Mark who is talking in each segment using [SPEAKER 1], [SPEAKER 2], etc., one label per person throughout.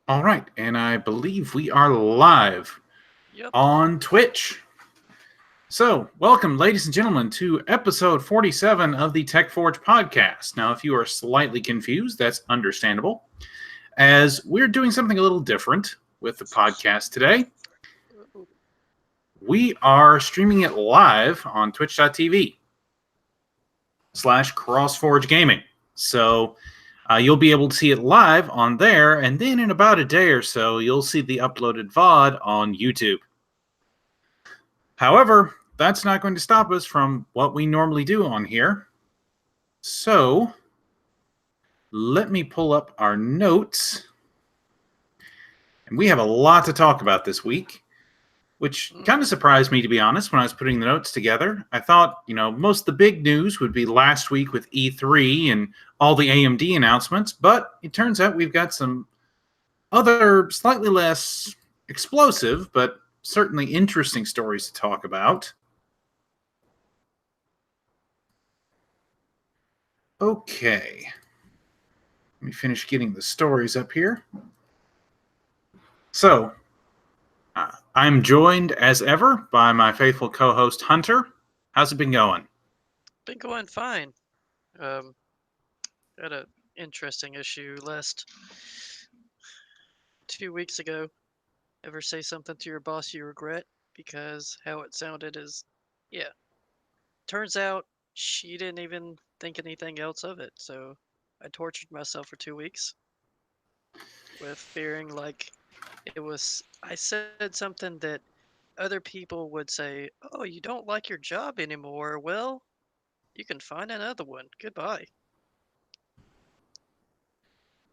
[SPEAKER 1] All right, and I believe we are live
[SPEAKER 2] Yep.
[SPEAKER 1] on Twitch. So, welcome, ladies and gentlemen, to episode 47 of the TechForge podcast. Now, if you are slightly confused, that's understandable, as we're doing something a little different with the podcast today. We are streaming it live on twitch.tv/CrossForge Gaming. So, you'll be able to see it live on there, and then in about a day or so, you'll see the uploaded VOD on YouTube. However, that's not going to stop us from what we normally do on here. So, let me pull up our notes. And we have a lot to talk about this week, which kind of surprised me, to be honest, when I was putting the notes together. I thought, most of the big news would be last week with E3 and all the AMD announcements, but it turns out we've got some other slightly less explosive, but certainly interesting stories to talk about. Okay. Let me finish getting the stories up here. So, I'm joined, as ever, by my faithful co-host, Hunter. How's it been going?
[SPEAKER 2] Been going fine. Had a interesting issue last 2 weeks ago. Ever say something to your boss you regret? Because how it sounded is, yeah. Turns out she didn't even think anything else of it. So I tortured myself for 2 weeks with fearing like I said something that other people would say, "Oh, you don't like your job anymore. Well, you can find another one. Goodbye."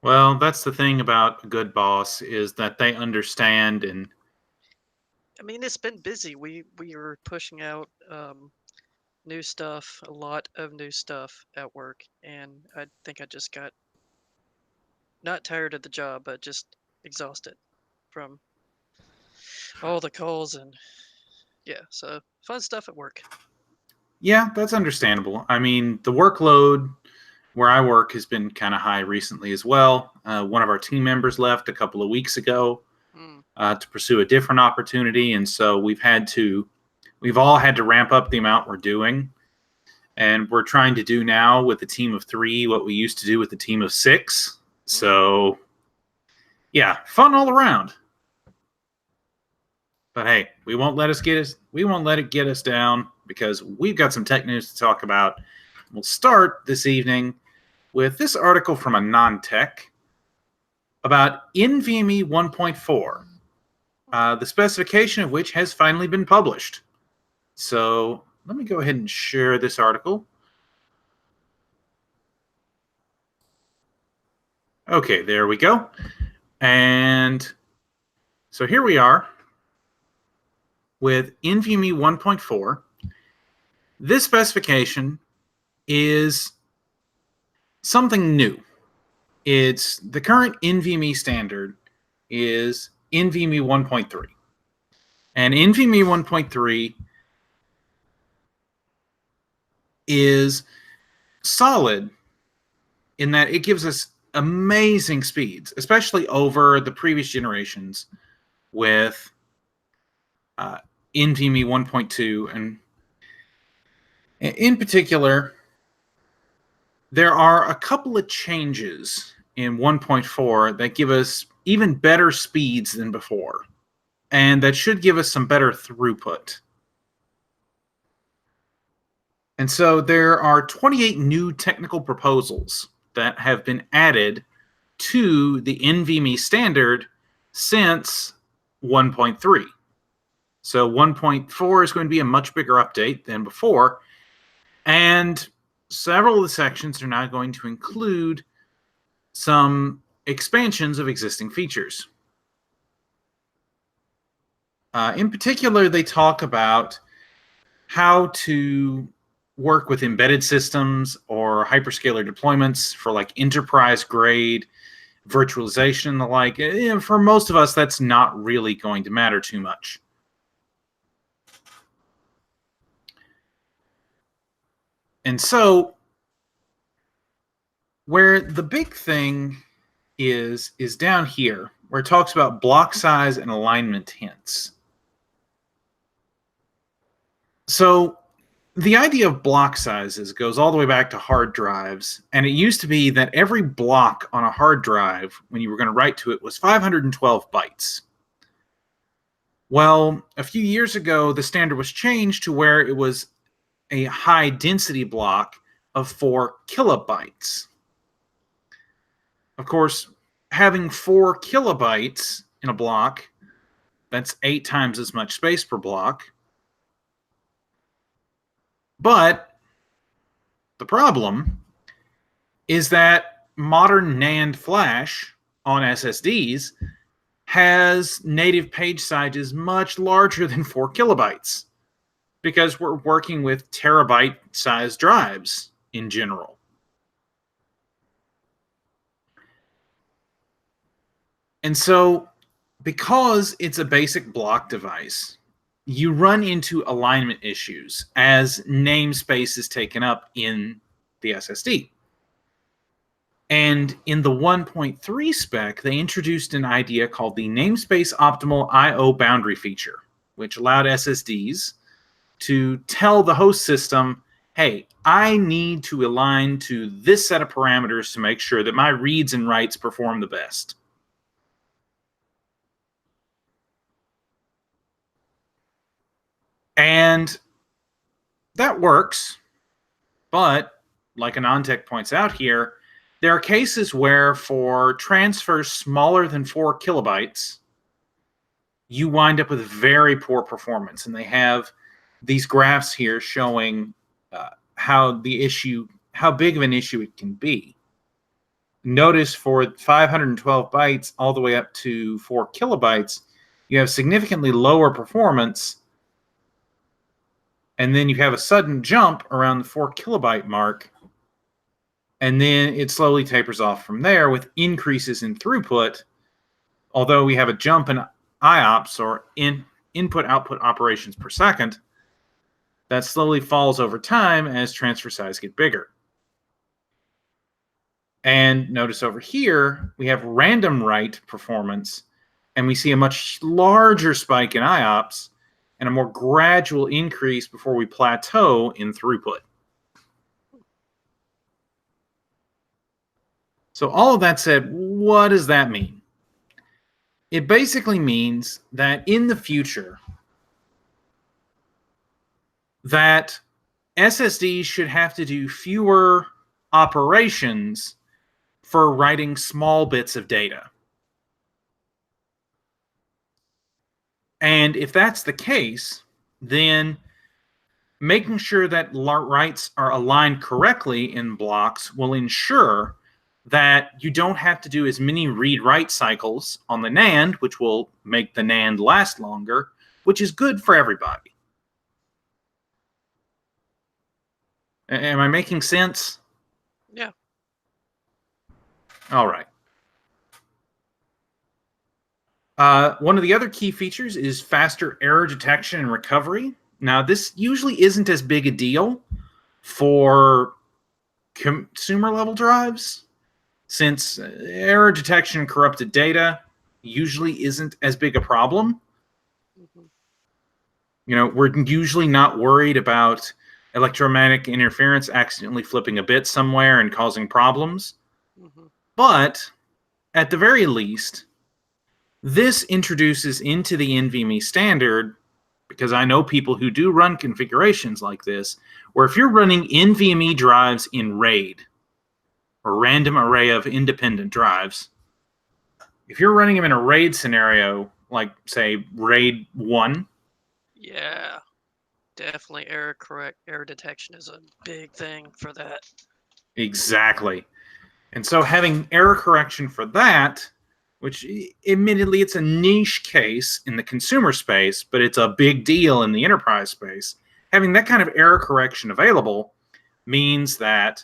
[SPEAKER 1] Well, that's the thing about a good boss, is that they understand. And
[SPEAKER 2] I mean, it's been busy. We are pushing out new stuff, a lot of new stuff at work, and I think I just got not tired of the job, but just exhausted from all the calls and yeah. So fun stuff at work.
[SPEAKER 1] yeah, that's understandable. I mean, the workload where I work has been kind of high recently as well. One of our team members left a couple of weeks ago
[SPEAKER 2] Mm.
[SPEAKER 1] to pursue a different opportunity, and so we've all had to ramp up the amount we're doing. And we're trying to do now with a team of 3 what we used to do with a team of 6. So, yeah, fun all around. But hey, we won't let it get us down, because we've got some tech news to talk about. We'll start this evening with this article from a non-tech about NVMe 1.4, the specification of which has finally been published. So let me go ahead and share this article. Okay, there we go. And so here we are with NVMe 1.4. This specification is something new. It's the current NVMe standard is NVMe 1.3. And NVMe 1.3 is solid in that it gives us amazing speeds, especially over the previous generations with NVMe 1.2. And in particular, there are a couple of changes in 1.4 that give us even better speeds than before, and that should give us some better throughput. And so there are 28 new technical proposals that have been added to the NVMe standard since 1.3. So 1.4 is going to be a much bigger update than before, and several of the sections are now going to include some expansions of existing features. In particular, they talk about how to work with embedded systems or hyperscaler deployments for like enterprise grade virtualization and the like. For most of us, that's not really going to matter too much. And so where the big thing is down here, where it talks about block size and alignment hints. So the idea of block sizes goes all the way back to hard drives, and it used to be that every block on a hard drive, when you were going to write to it, was 512 bytes. Well, a few years ago, the standard was changed to where it was a high density block of 4 kilobytes. Of course, having 4 kilobytes in a block, that's 8 times as much space per block. But the problem is that modern NAND flash on SSDs has native page sizes much larger than 4 kilobytes because we're working with terabyte-sized drives in general. And so, because it's a basic block device, you run into alignment issues as namespace is taken up in the SSD. And in the 1.3 spec, they introduced an idea called the namespace optimal I/O boundary feature, which allowed SSDs to tell the host system, hey, I need to align to this set of parameters to make sure that my reads and writes perform the best. And that works, but like AnandTech points out here, there are cases where for transfers smaller than 4 kilobytes, you wind up with very poor performance. And they have these graphs here showing how big of an issue it can be. Notice for 512 bytes all the way up to 4 kilobytes, you have significantly lower performance. And then you have a sudden jump around the 4 kilobyte mark. And then it slowly tapers off from there with increases in throughput. Although we have a jump in IOPS, or input-output operations per second, that slowly falls over time as transfer size get bigger. And notice over here, we have random write performance, and we see a much larger spike in IOPS and a more gradual increase before we plateau in throughput. So all of that said, what does that mean? It basically means that in the future, that SSDs should have to do fewer operations for writing small bits of data. And if that's the case, then making sure that writes are aligned correctly in blocks will ensure that you don't have to do as many read-write cycles on the NAND, which will make the NAND last longer, which is good for everybody. Am I making sense?
[SPEAKER 2] Yeah.
[SPEAKER 1] All right. One of the other key features is faster error detection and recovery. Now, this usually isn't as big a deal for consumer-level drives, since error detection and corrupted data usually isn't as big a problem.
[SPEAKER 2] Mm-hmm.
[SPEAKER 1] You know, we're usually not worried about electromagnetic interference accidentally flipping a bit somewhere and causing problems.
[SPEAKER 2] Mm-hmm.
[SPEAKER 1] But at the very least, this introduces into the NVMe standard, because I know people who do run configurations like this, where if you're running NVMe drives in RAID, or random array of independent drives, if you're running them in a RAID scenario, like, say, RAID 1.
[SPEAKER 2] Yeah, definitely error detection is a big thing for that.
[SPEAKER 1] Exactly. And so having error correction for that, which admittedly it's a niche case in the consumer space, but it's a big deal in the enterprise space, having that kind of error correction available means that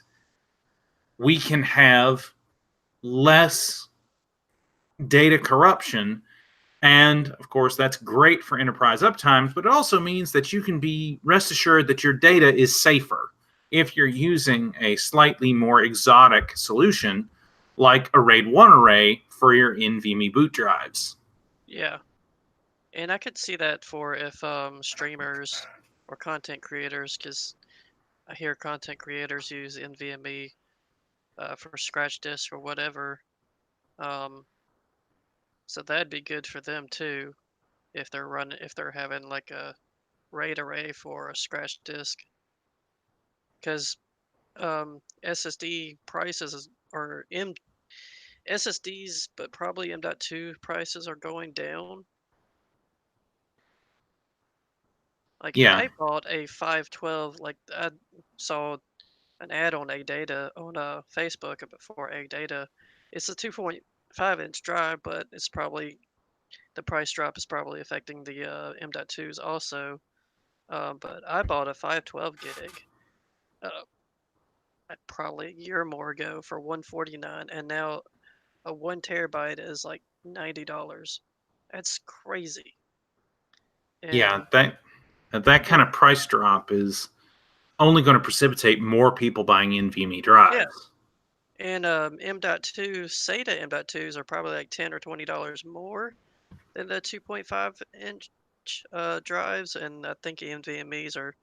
[SPEAKER 1] we can have less data corruption. And of course, that's great for enterprise uptimes, but it also means that you can be rest assured that your data is safer if you're using a slightly more exotic solution like a RAID 1 array for your NVMe boot drives.
[SPEAKER 2] Yeah. And I could see that for if streamers or content creators, because I hear content creators use NVMe for scratch disk or whatever. Um, so that'd be good for them too if they're having like a RAID array for a scratch disk, because SSD prices or SSDs, but probably M.2 prices are going down. Like
[SPEAKER 1] Yeah,
[SPEAKER 2] I bought a 512, like I saw an ad on A Data on Facebook before A Data. It's a 2.5-inch drive, but it's probably the price drop is probably affecting the M.2s also. But I bought a 512 gig uh, probably a year or more ago for 149, and now a 1 terabyte is like $90. That's crazy.
[SPEAKER 1] yeah,
[SPEAKER 2] And
[SPEAKER 1] that kind
[SPEAKER 2] and
[SPEAKER 1] of price drop is only going to precipitate more people buying NVMe
[SPEAKER 2] yeah,
[SPEAKER 1] drives.
[SPEAKER 2] and M.2 SATA M.2s are probably like $10 or $20 more than the 2.5-inch drives, and I think NVMe's are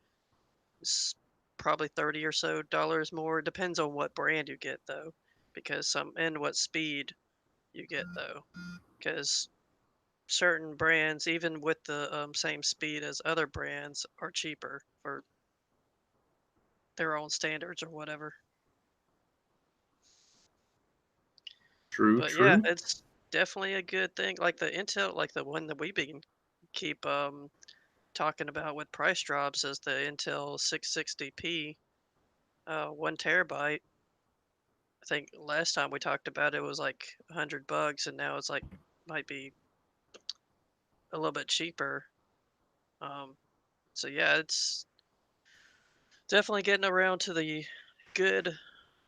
[SPEAKER 2] probably 30 or so dollars more. Depends on what brand you get though, because some and what speed you get though, because certain brands, even with the same speed as other brands, are cheaper for their own standards or whatever.
[SPEAKER 1] True,
[SPEAKER 2] But yeah,
[SPEAKER 1] true.
[SPEAKER 2] it's definitely a good thing. Like the Intel, like the one that we been keep talking about with price drops is the Intel 660p, 1 terabyte. I think last time we talked about it was like $100, and now it's like might be a little bit cheaper. Um, so yeah, it's definitely getting around to the good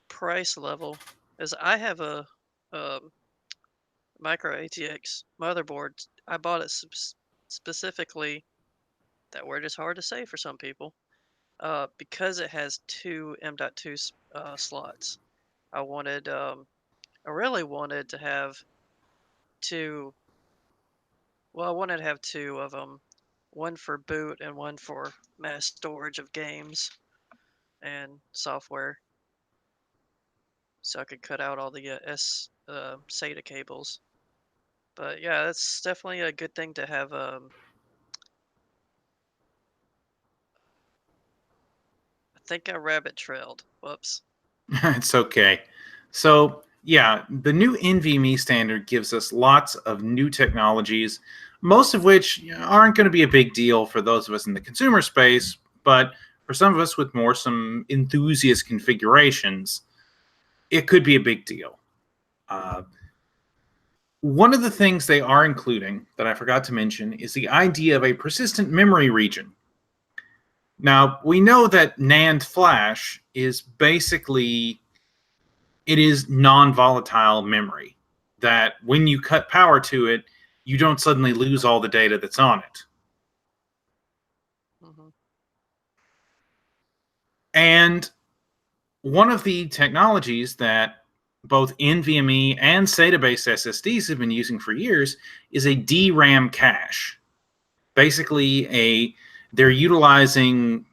[SPEAKER 2] price level. As I have a um, micro ATX motherboard, I bought it specifically. That word is hard to say for some people. Because it has two M.2 slots. I wanted, I really wanted to have two. Well, I wanted to have two of them, one for boot and one for mass storage of games and software, so I could cut out all the SATA cables. But yeah, that's definitely a good thing to have. I think I rabbit trailed. Whoops.
[SPEAKER 1] It's okay. So, yeah, the new NVMe standard gives us lots of new technologies, most of which aren't going to be a big deal for those of us in the consumer space, but for some of us with some enthusiast configurations, it could be a big deal. Uh, One of the things they are including that I forgot to mention is the idea of a persistent memory region. Now, we know that NAND flash is basically it is non-volatile memory that when you cut power to it, you don't suddenly lose all the data that's on it.
[SPEAKER 2] Hmm.
[SPEAKER 1] And one of the technologies that both NVMe and SATA-based SSDs have been using for years is a DRAM cache. Basically, they're utilizing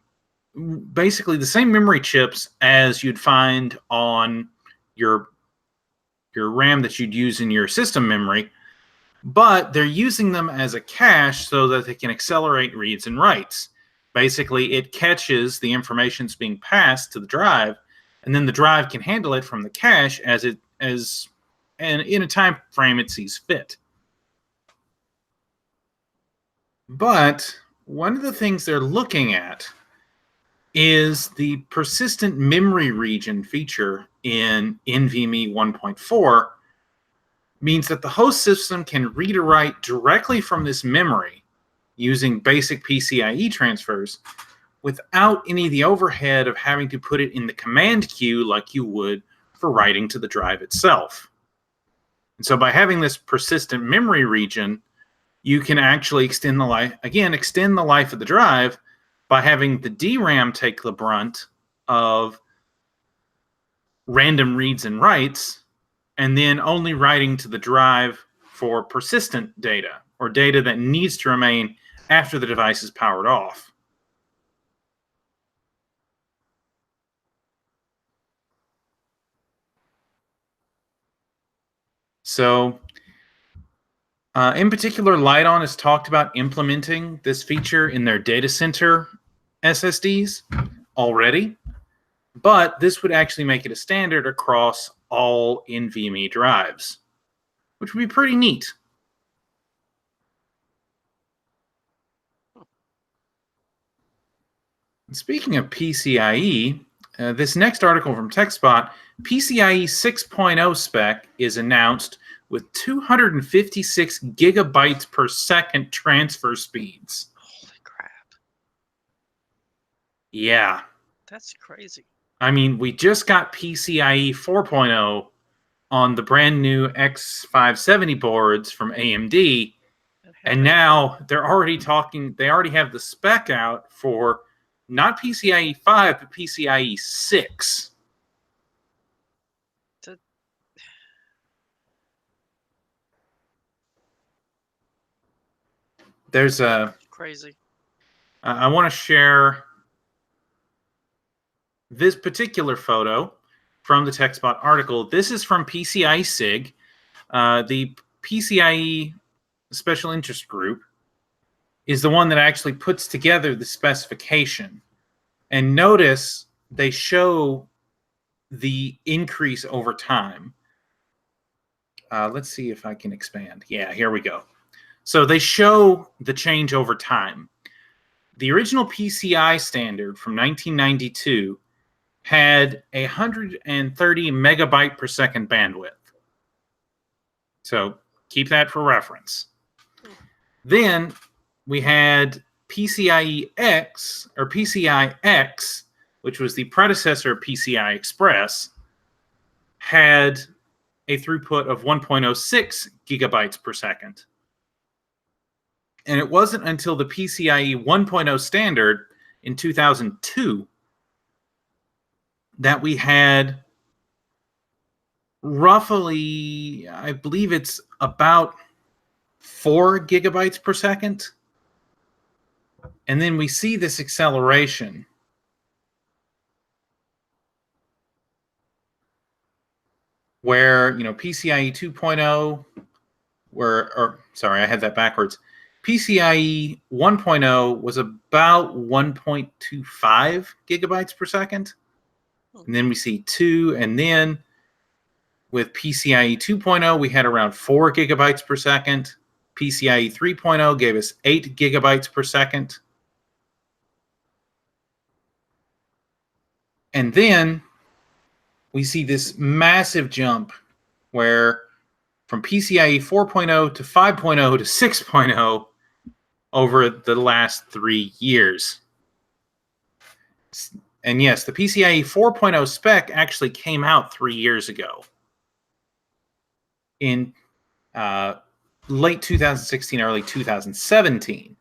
[SPEAKER 1] basically the same memory chips as you'd find on your RAM that you'd use in your system memory, but they're using them as a cache so that they can accelerate reads and writes. Basically, it catches the information that's being passed to the drive, and then the drive can handle it from the cache and in a time frame it sees fit. But one of the things they're looking at is the persistent memory region feature in NVMe 1.4 means that the host system can read or write directly from this memory using basic PCIe transfers without any of the overhead of having to put it in the command queue like you would for writing to the drive itself. And so by having this persistent memory region, you can actually extend the life of the drive by having the DRAM take the brunt of random reads and writes, and then only writing to the drive for persistent data, or data that needs to remain after the device is powered off. So, in particular, Lite-On has talked about implementing this feature in their data center SSDs already, but this would actually make it a standard across all NVMe drives, which would be pretty neat. Speaking of PCIe, this next article from TechSpot, PCIe 6.0 spec is announced with 256 gigabytes per second transfer speeds.
[SPEAKER 2] Holy crap.
[SPEAKER 1] Yeah.
[SPEAKER 2] That's crazy.
[SPEAKER 1] I mean, we just got PCIe 4.0 on the brand new X570 boards from AMD, and now they're already talking, they already have the spec out for not PCIe 5, but PCIe 6. There's a...
[SPEAKER 2] Crazy.
[SPEAKER 1] I want to share this particular photo from the TechSpot article. This is from PCIe SIG, the PCIe Special Interest Group is the one that actually puts together the specification. And notice they show the increase over time. Let's see if I can expand. Yeah, here we go. So they show the change over time. The original PCI standard from 1992 had 130 megabyte per second bandwidth. So keep that for reference. Then we had PCIe X, or PCI X, which was the predecessor of PCI Express, had a throughput of 1.06 gigabytes per second. And it wasn't until the PCIe 1.0 standard in 2002 that we had roughly, I believe it's about 4 gigabytes per second. And then we see this acceleration. Where, PCIe 2.0, sorry, I had that backwards. PCIe 1.0 was about 1.25 gigabytes per second. And then we see 2, and then with PCIe 2.0, we had around 4 gigabytes per second. PCIe 3.0 gave us 8 gigabytes per second. And then we see this massive jump where from PCIe 4.0 to 5.0 to 6.0 over the last 3 years. And yes, the PCIe 4.0 spec actually came out 3 years ago in late 2016, early 2017.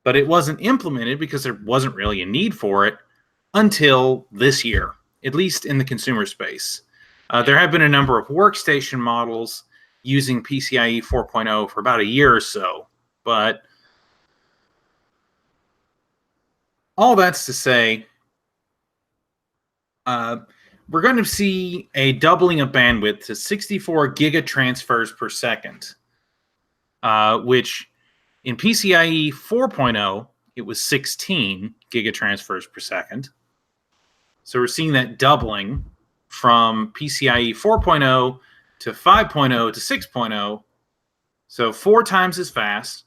[SPEAKER 1] But it wasn't implemented because there wasn't really a need for it until this year, at least in the consumer space. There have been a number of workstation models using PCIe 4.0 for about a year or so, but all that's to say, we're going to see a doubling of bandwidth to 64 gigatransfers per second, which in PCIe 4.0, it was 16 gigatransfers per second. So we're seeing that doubling from PCIe 4.0 to 5.0 to 6.0. So 4 times as fast.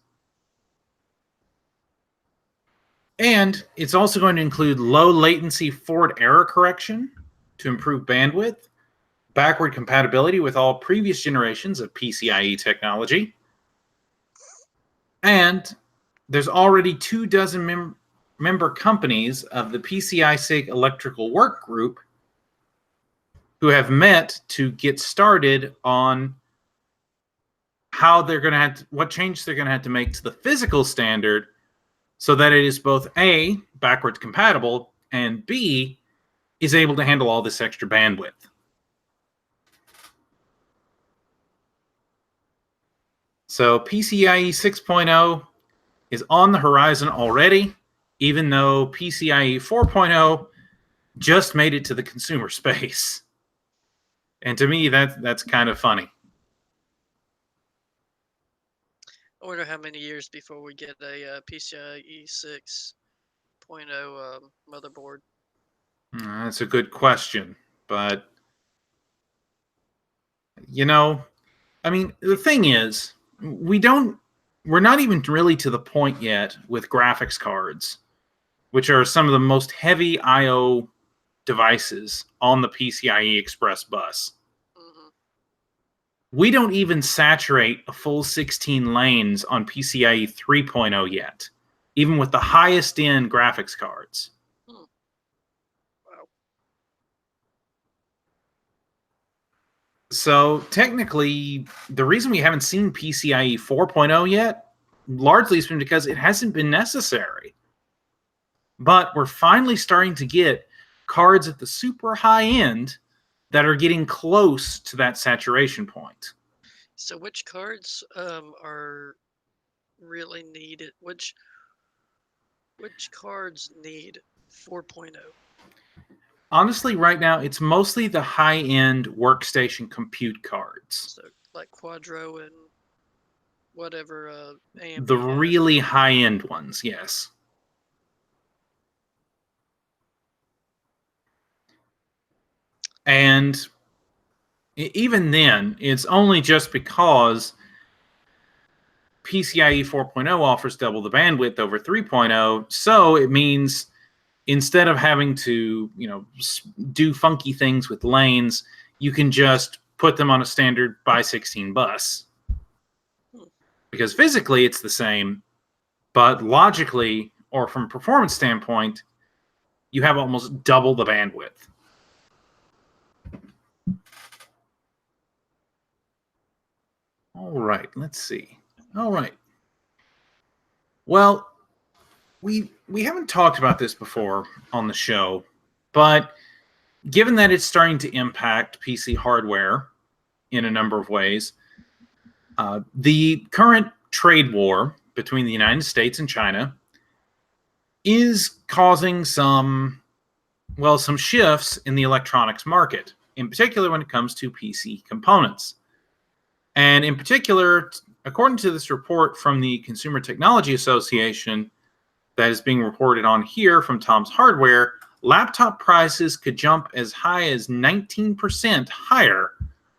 [SPEAKER 1] And it's also going to include low latency forward error correction to improve bandwidth, backward compatibility with all previous generations of PCIe technology. And there's already 24 member companies of the PCI SIG electrical work group who have met to get started on how they're going to have to, what changes they're going to have to make to the physical standard so that it is both A, backwards compatible, and B, is able to handle all this extra bandwidth. So PCIe 6.0 is on the horizon already, even though PCIe 4.0 just made it to the consumer space. And to me, that's kind of funny.
[SPEAKER 2] I wonder how many years before we get a PCIe 6.0 motherboard.
[SPEAKER 1] That's a good question. But, you know, I mean, the thing is, we're not even really to the point yet with graphics cards, which are some of the most heavy I/O devices on the PCIe Express bus.
[SPEAKER 2] Mm-hmm.
[SPEAKER 1] We don't even saturate a full 16 lanes on PCIe 3.0 yet, even with the highest end graphics cards.
[SPEAKER 2] Wow.
[SPEAKER 1] So technically, the reason we haven't seen PCIe 4.0 yet largely has been because it hasn't been necessary. But we're finally starting to get cards at the super high end that are getting close to that saturation point.
[SPEAKER 2] So which cards are really needed? Which cards need 4.0?
[SPEAKER 1] Honestly, right now, it's mostly the high end workstation compute cards.
[SPEAKER 2] So like Quadro and whatever AMD
[SPEAKER 1] The
[SPEAKER 2] has.
[SPEAKER 1] really high end ones, yes. And even then, it's only just because PCIe 4.0 offers double the bandwidth over 3.0. So it means instead of having to, do funky things with lanes, you can just put them on a standard by 16 bus. Because physically it's the same, but logically or from a performance standpoint, you have almost double the bandwidth. All right, let's see. All right. Well, we haven't talked about this before on the show, but given that it's starting to impact PC hardware in a number of ways, the current trade war between the United States and China is causing some shifts in the electronics market, in particular when it comes to PC components. And in particular, according to this report from the Consumer Technology Association that is being reported on here from Tom's Hardware, laptop prices could jump as high as 19% higher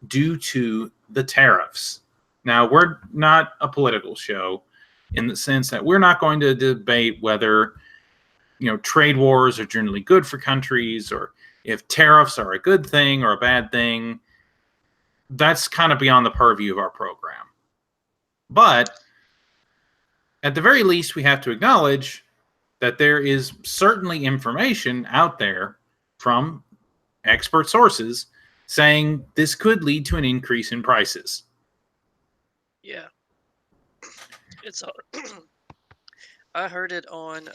[SPEAKER 1] due to the tariffs. Now, we're not a political show in the sense that we're not going to debate whether trade wars are generally good for countries or if tariffs are a good thing or a bad thing. That's kind of beyond the purview of our program. But at the very least, we have to acknowledge that there is certainly information out there from expert sources saying this could lead to an increase in prices.
[SPEAKER 2] Yeah. It's I heard it on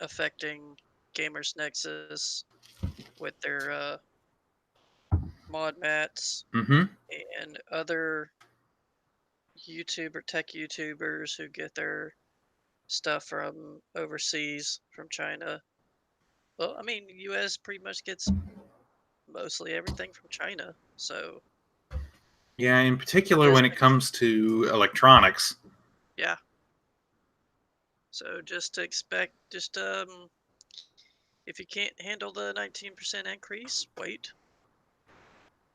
[SPEAKER 2] affecting Gamers Nexus with their mod mats
[SPEAKER 1] Mm-hmm.
[SPEAKER 2] and other tech YouTubers who get their stuff from overseas, from China. Well, I mean, U.S. pretty much gets mostly everything from China, so
[SPEAKER 1] Yeah, in particular
[SPEAKER 2] US
[SPEAKER 1] when it comes to electronics.
[SPEAKER 2] yeah. So just to expect, if you can't handle the 19% increase, wait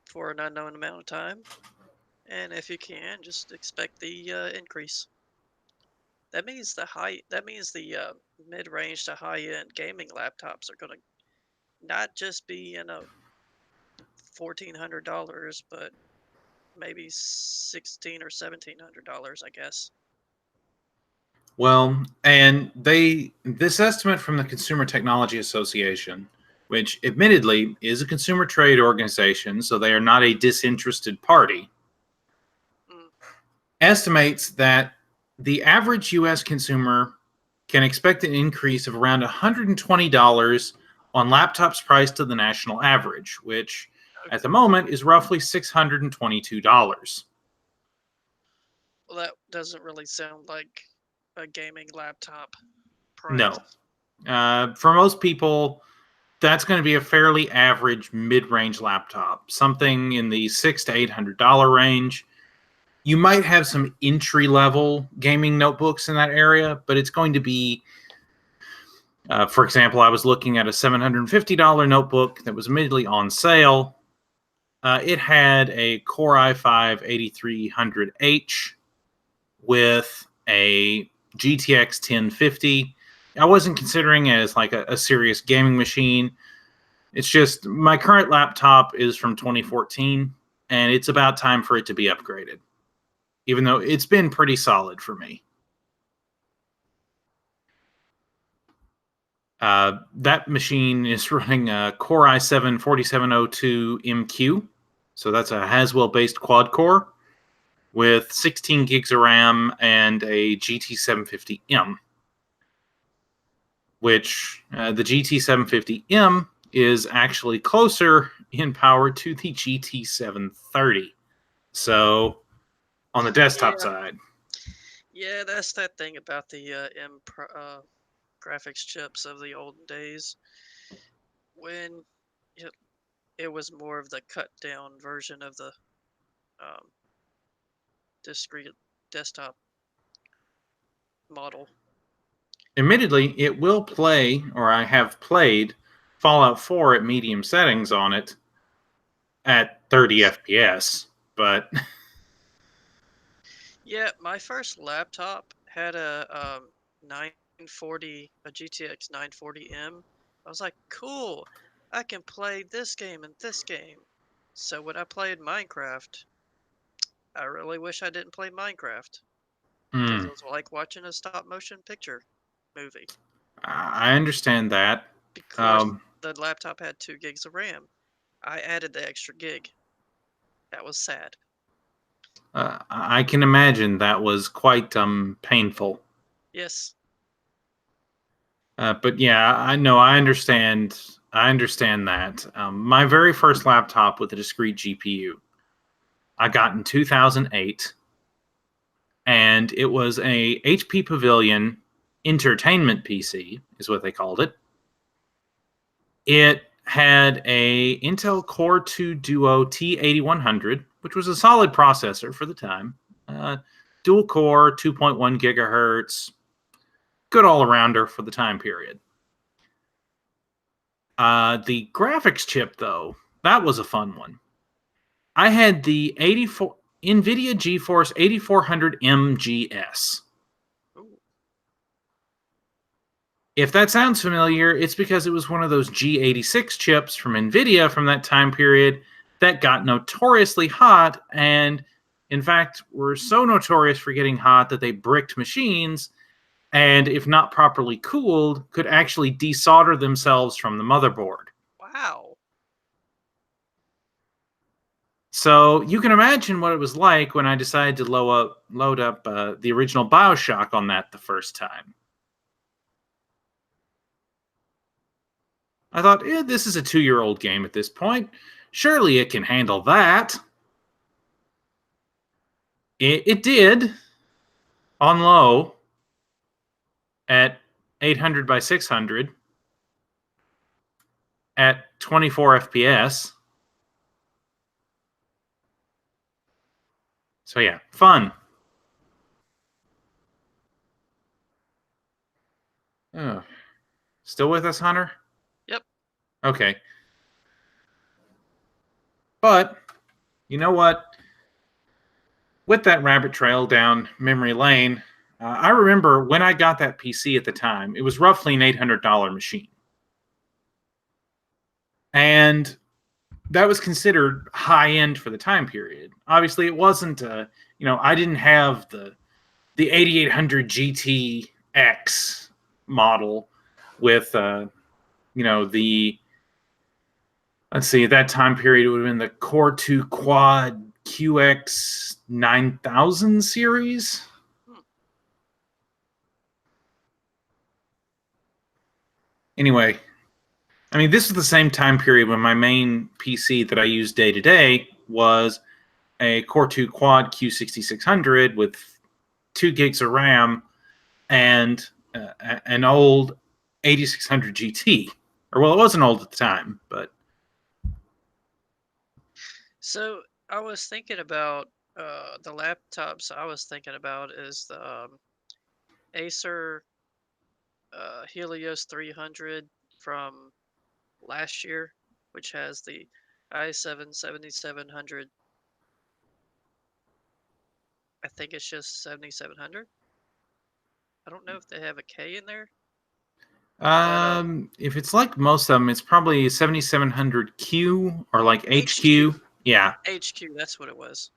[SPEAKER 2] for an unknown amount of time, and if you can, just expect the increase. That means the mid-range to high-end gaming laptops are going to not just be $1,400, but maybe $1,600 or $1,700, I guess.
[SPEAKER 1] Well, and this estimate from the Consumer Technology Association, which admittedly is a consumer trade organization, so they are not a disinterested party, estimates that the average U.S. consumer can expect an increase of around $120 on laptops priced to the national average, which at the moment is roughly $622.
[SPEAKER 2] Well, that doesn't really sound like a gaming laptop price.
[SPEAKER 1] No. For most people, that's going to be a fairly average mid-range laptop, something in the $600 to $800 range. You might have some entry-level gaming notebooks in that area, but it's going to be, for example, I was looking at a $750 notebook that was immediately on sale. It had a Core i5-8300H with a GTX 1050. I wasn't considering it as like a serious gaming machine. It's just my current laptop is from 2014, and it's about time for it to be upgraded, even though it's been pretty solid for me. That machine is running a Core i7-4702MQ, so that's a Haswell-based quad-core with 16 gigs of RAM and a GT750M, which the GT750M is actually closer in power to the GT730. So, on the desktop side.
[SPEAKER 2] Yeah, that's that thing about the graphics chips of the olden days, when it was more of the cut down version of the discrete desktop model.
[SPEAKER 1] Admittedly, it will play, or I have played, Fallout 4 at medium settings on it at 30 FPS, but
[SPEAKER 2] Yeah, my first laptop had a 940, a GTX 940M. I was like, cool, I can play this game and this game. So when I played Minecraft, I really wish I didn't play Minecraft, because it was like watching a stop motion picture movie.
[SPEAKER 1] I understand that.
[SPEAKER 2] Because the laptop had 2 gigs of RAM. I added the extra gig. That was sad.
[SPEAKER 1] I can imagine that was quite painful.
[SPEAKER 2] Yes.
[SPEAKER 1] But yeah, I know. I understand. I understand that. My very first laptop with a discrete GPU, I got in 2008, and it was a HP Pavilion entertainment PC, is what they called it. It had a Intel Core 2 Duo T8100, which was a solid processor for the time. Dual core, 2.1 gigahertz, good all-arounder for the time period. The graphics chip, though, that was a fun one. I had the Nvidia GeForce 8400 MGS.
[SPEAKER 2] Ooh.
[SPEAKER 1] If that sounds familiar, it's because it was one of those G86 chips from Nvidia from that time period that got notoriously hot, and in fact were so notorious for getting hot that they bricked machines, and if not properly cooled, could actually desolder themselves from the motherboard.
[SPEAKER 2] Wow.
[SPEAKER 1] So you can imagine what it was like when I decided to load up the original BioShock on that the first time. I thought, this is a 2-year-old game at this point. Surely it can handle that. It did on low at 800 by 600 at 24 FPS. So yeah, fun. Oh. Still with us, Hunter?
[SPEAKER 2] Yep.
[SPEAKER 1] Okay. But, you know what? With that rabbit trail down memory lane, I remember when I got that PC at the time, it was roughly an $800 machine. And that was considered high end for the time period. Obviously, it wasn't, I didn't have the 8800 GTX model with, let's see, at that time period, it would have been the Core 2 Quad QX 9000 series. Anyway, I mean, this is the same time period when my main PC that I use day to day was a Core 2 Quad Q6600 with 2 gigs of RAM and an old 8600 GT. Or, well, it wasn't old at the time, but...
[SPEAKER 2] So I was thinking about the laptops I was thinking about is the Acer Helios 300 from last year, which has the i7 7700. I think it's just 7700. I don't know if they have a K in there, but
[SPEAKER 1] If it's like most of them, it's probably 7700Q or like HQ.
[SPEAKER 2] HQ.
[SPEAKER 1] Yeah,
[SPEAKER 2] HQ, that's what it was.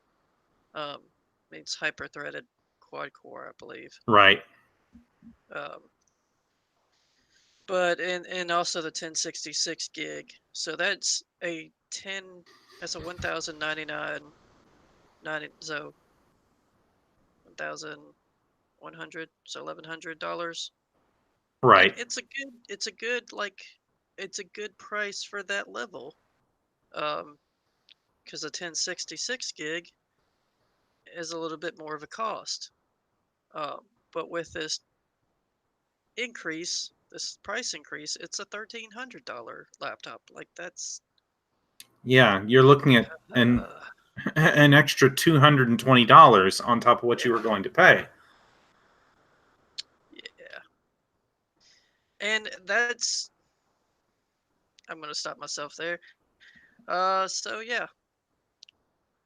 [SPEAKER 2] It's hyper-threaded quad core, I believe.
[SPEAKER 1] right.
[SPEAKER 2] But and also the 1066 gig. So that's a 1099 so 1100, so $1,100. And
[SPEAKER 1] Right.
[SPEAKER 2] it's a good price for that level. Because the 1066 gig is a little bit more of a cost. But with this price increase, it's a $1,300 laptop. Like that's
[SPEAKER 1] Yeah, you're looking at
[SPEAKER 2] uh,
[SPEAKER 1] an extra $220 on top of what you were going to pay.
[SPEAKER 2] yeah. And I'm gonna stop myself there. So yeah,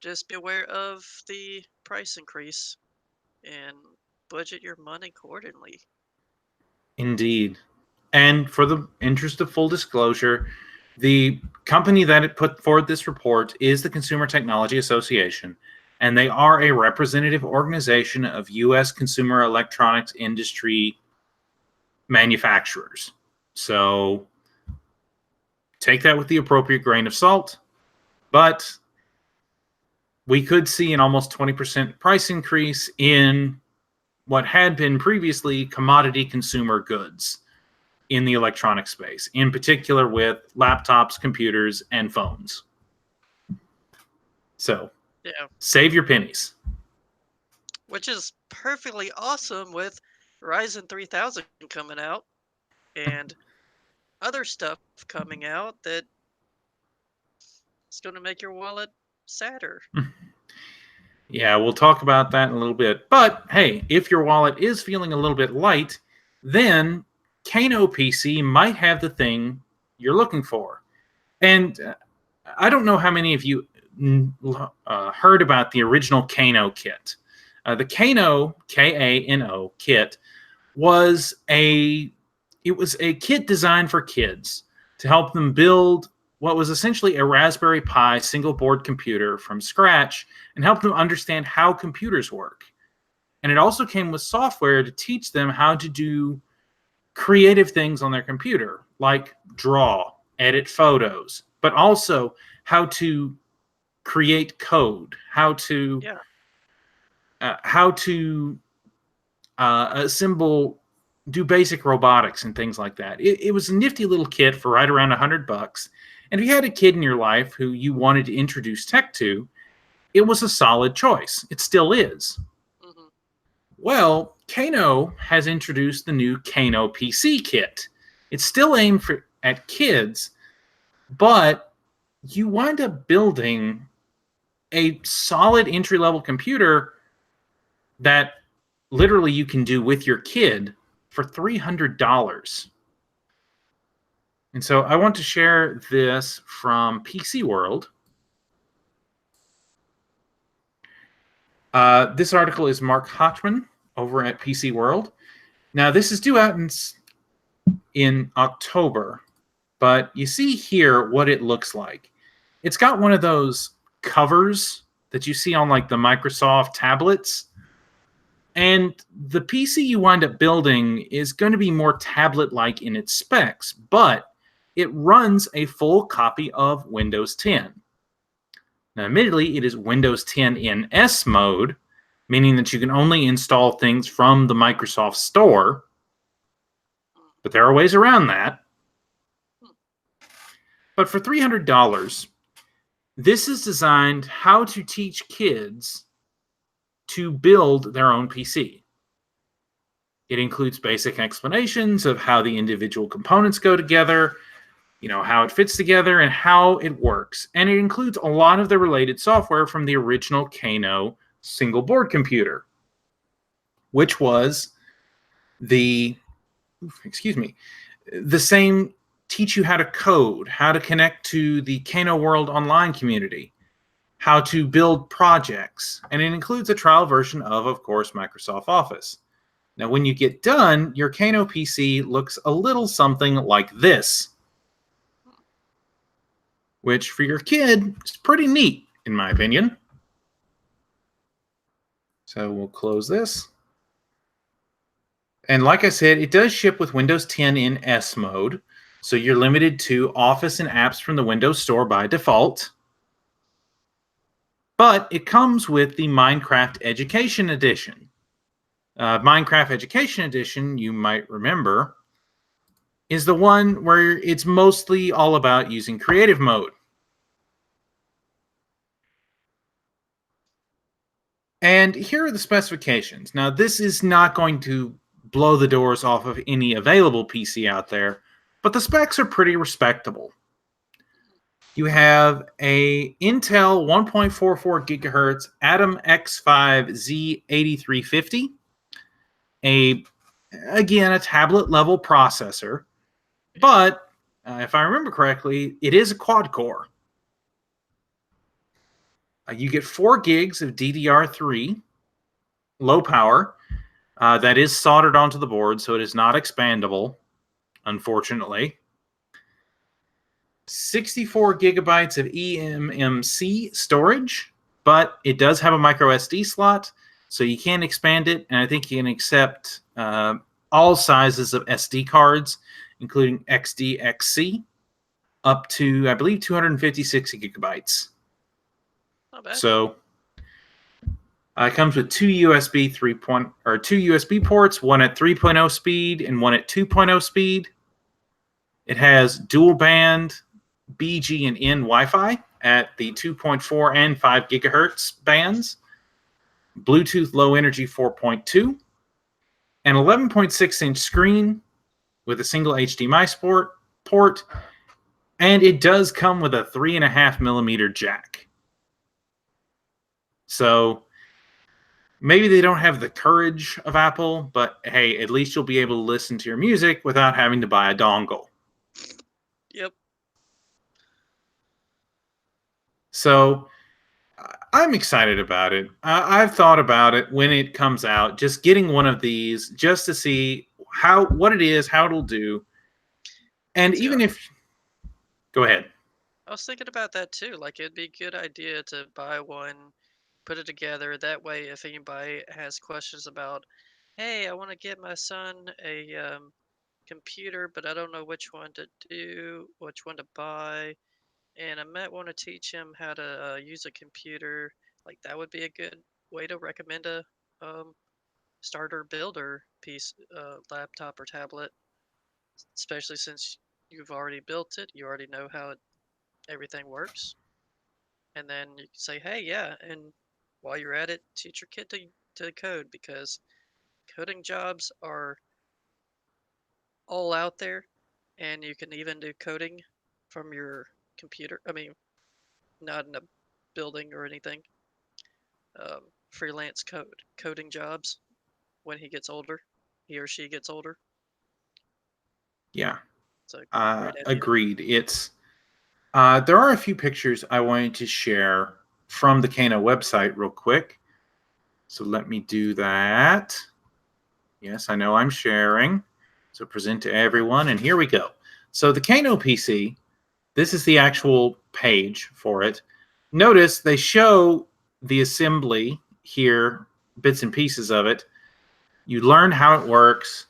[SPEAKER 2] just be aware of the price increase and budget your money accordingly.
[SPEAKER 1] Indeed. And for the interest of full disclosure, the company that it put forward this report is the Consumer Technology Association, and they are a representative organization of U.S. consumer electronics industry manufacturers. So take that with the appropriate grain of salt, but we could see an almost 20% price increase in what had been previously commodity consumer goods in the electronic space, in particular with laptops, computers, and phones. So,
[SPEAKER 2] Yeah,
[SPEAKER 1] save your pennies.
[SPEAKER 2] which is perfectly awesome with Ryzen 3000 coming out and other stuff coming out that is going to make your wallet sadder.
[SPEAKER 1] Yeah, we'll talk about that in a little bit. But hey, if your wallet is feeling a little bit light, then Kano PC might have the thing you're looking for. And I don't know how many of you heard about the original Kano kit. The Kano Kano kit was a kit designed for kids to help them build what was essentially a Raspberry Pi single board computer from scratch and help them understand how computers work. And it also came with software to teach them how to do creative things on their computer, like draw, edit photos, but also how to create code, how to
[SPEAKER 2] Yeah.
[SPEAKER 1] Assemble, do basic robotics and things like that. It was a nifty little kit for right around $100. And if you had a kid in your life who you wanted to introduce tech to, it was a solid choice. It still is.
[SPEAKER 2] Mm-hmm.
[SPEAKER 1] Well, Kano has introduced the new Kano PC kit. It's still aimed at kids, but you wind up building a solid entry-level computer that literally you can do with your kid for $300. And so I want to share this from PC World. This article is Mark Hochman over at PC World. Now, this is due out in October, but you see here what it looks like. It's got one of those covers that you see on like the Microsoft tablets. And the PC you wind up building is going to be more tablet-like in its specs, but it runs a full copy of Windows 10. Now, admittedly, it is Windows 10 in S mode, meaning that you can only install things from the Microsoft Store, but there are ways around that. But for $300, this is designed how to teach kids to build their own PC. It includes basic explanations of how the individual components go together, how it fits together and how it works. And it includes a lot of the related software from the original Kano single board computer, which was the same teach you how to code, how to connect to the Kano World online community, how to build projects, and it includes a trial version of course, Microsoft Office. Now, when you get done, your Kano PC looks a little something like this, which for your kid is pretty neat, in my opinion. So we'll close this. And like I said, it does ship with Windows 10 in S mode, so you're limited to Office and apps from the Windows Store by default. But it comes with the Minecraft Education Edition. Minecraft Education Edition, you might remember, is the one where it's mostly all about using creative mode. And here are the specifications. Now, this is not going to blow the doors off of any available PC out there, but the specs are pretty respectable. You have a Intel 1.44 gigahertz Atom X5 Z8350, again, a tablet level processor, but if I remember correctly, it is a quad core. You get 4 gigs of DDR3, low power, that is soldered onto the board, so it is not expandable, unfortunately. 64 gigabytes of eMMC storage, but it does have a micro SD slot, so you can expand it, and I think you can accept all sizes of SD cards, including XD-XC, up to, I believe, 256 gigabytes.
[SPEAKER 2] Not bad.
[SPEAKER 1] So it comes with two USB ports, one at 3.0 speed and one at 2.0 speed. It has dual band BG and N Wi-Fi at the 2.4 and 5 gigahertz bands, Bluetooth Low Energy 4.2, an 11.6-inch screen with a single HDMI port, and it does come with a 3.5 millimeter jack. So maybe they don't have the courage of Apple, but hey, at least you'll be able to listen to your music without having to buy a dongle.
[SPEAKER 2] Yep.
[SPEAKER 1] So I'm excited about it. I've thought about it when it comes out, just getting one of these just to see what it is, how it'll do. And even if... Go ahead.
[SPEAKER 2] I was thinking about that too. Like, it'd be a good idea to buy one, put it together. That way, if anybody has questions about, hey, I want to get my son a computer, but I don't know which one to do, which one to buy, and I might want to teach him how to use a computer. Like, that would be a good way to recommend a starter builder piece, laptop or tablet, especially since you've already built it. You already know how everything works. And then you can say, hey, yeah, and while you're at it, teach your kid to code, because coding jobs are all out there, and you can even do coding from your computer. I mean, not in a building or anything. Freelance coding jobs when he or she gets older.
[SPEAKER 1] Yeah.
[SPEAKER 2] It's a great idea.
[SPEAKER 1] Agreed. There are a few pictures I wanted to share from the Kano website real quick. So let me do that. Yes, I know I'm sharing. So present to everyone, and here we go. So the Kano PC, this is the actual page for it. Notice they show the assembly here, bits and pieces of it. You learn how it works,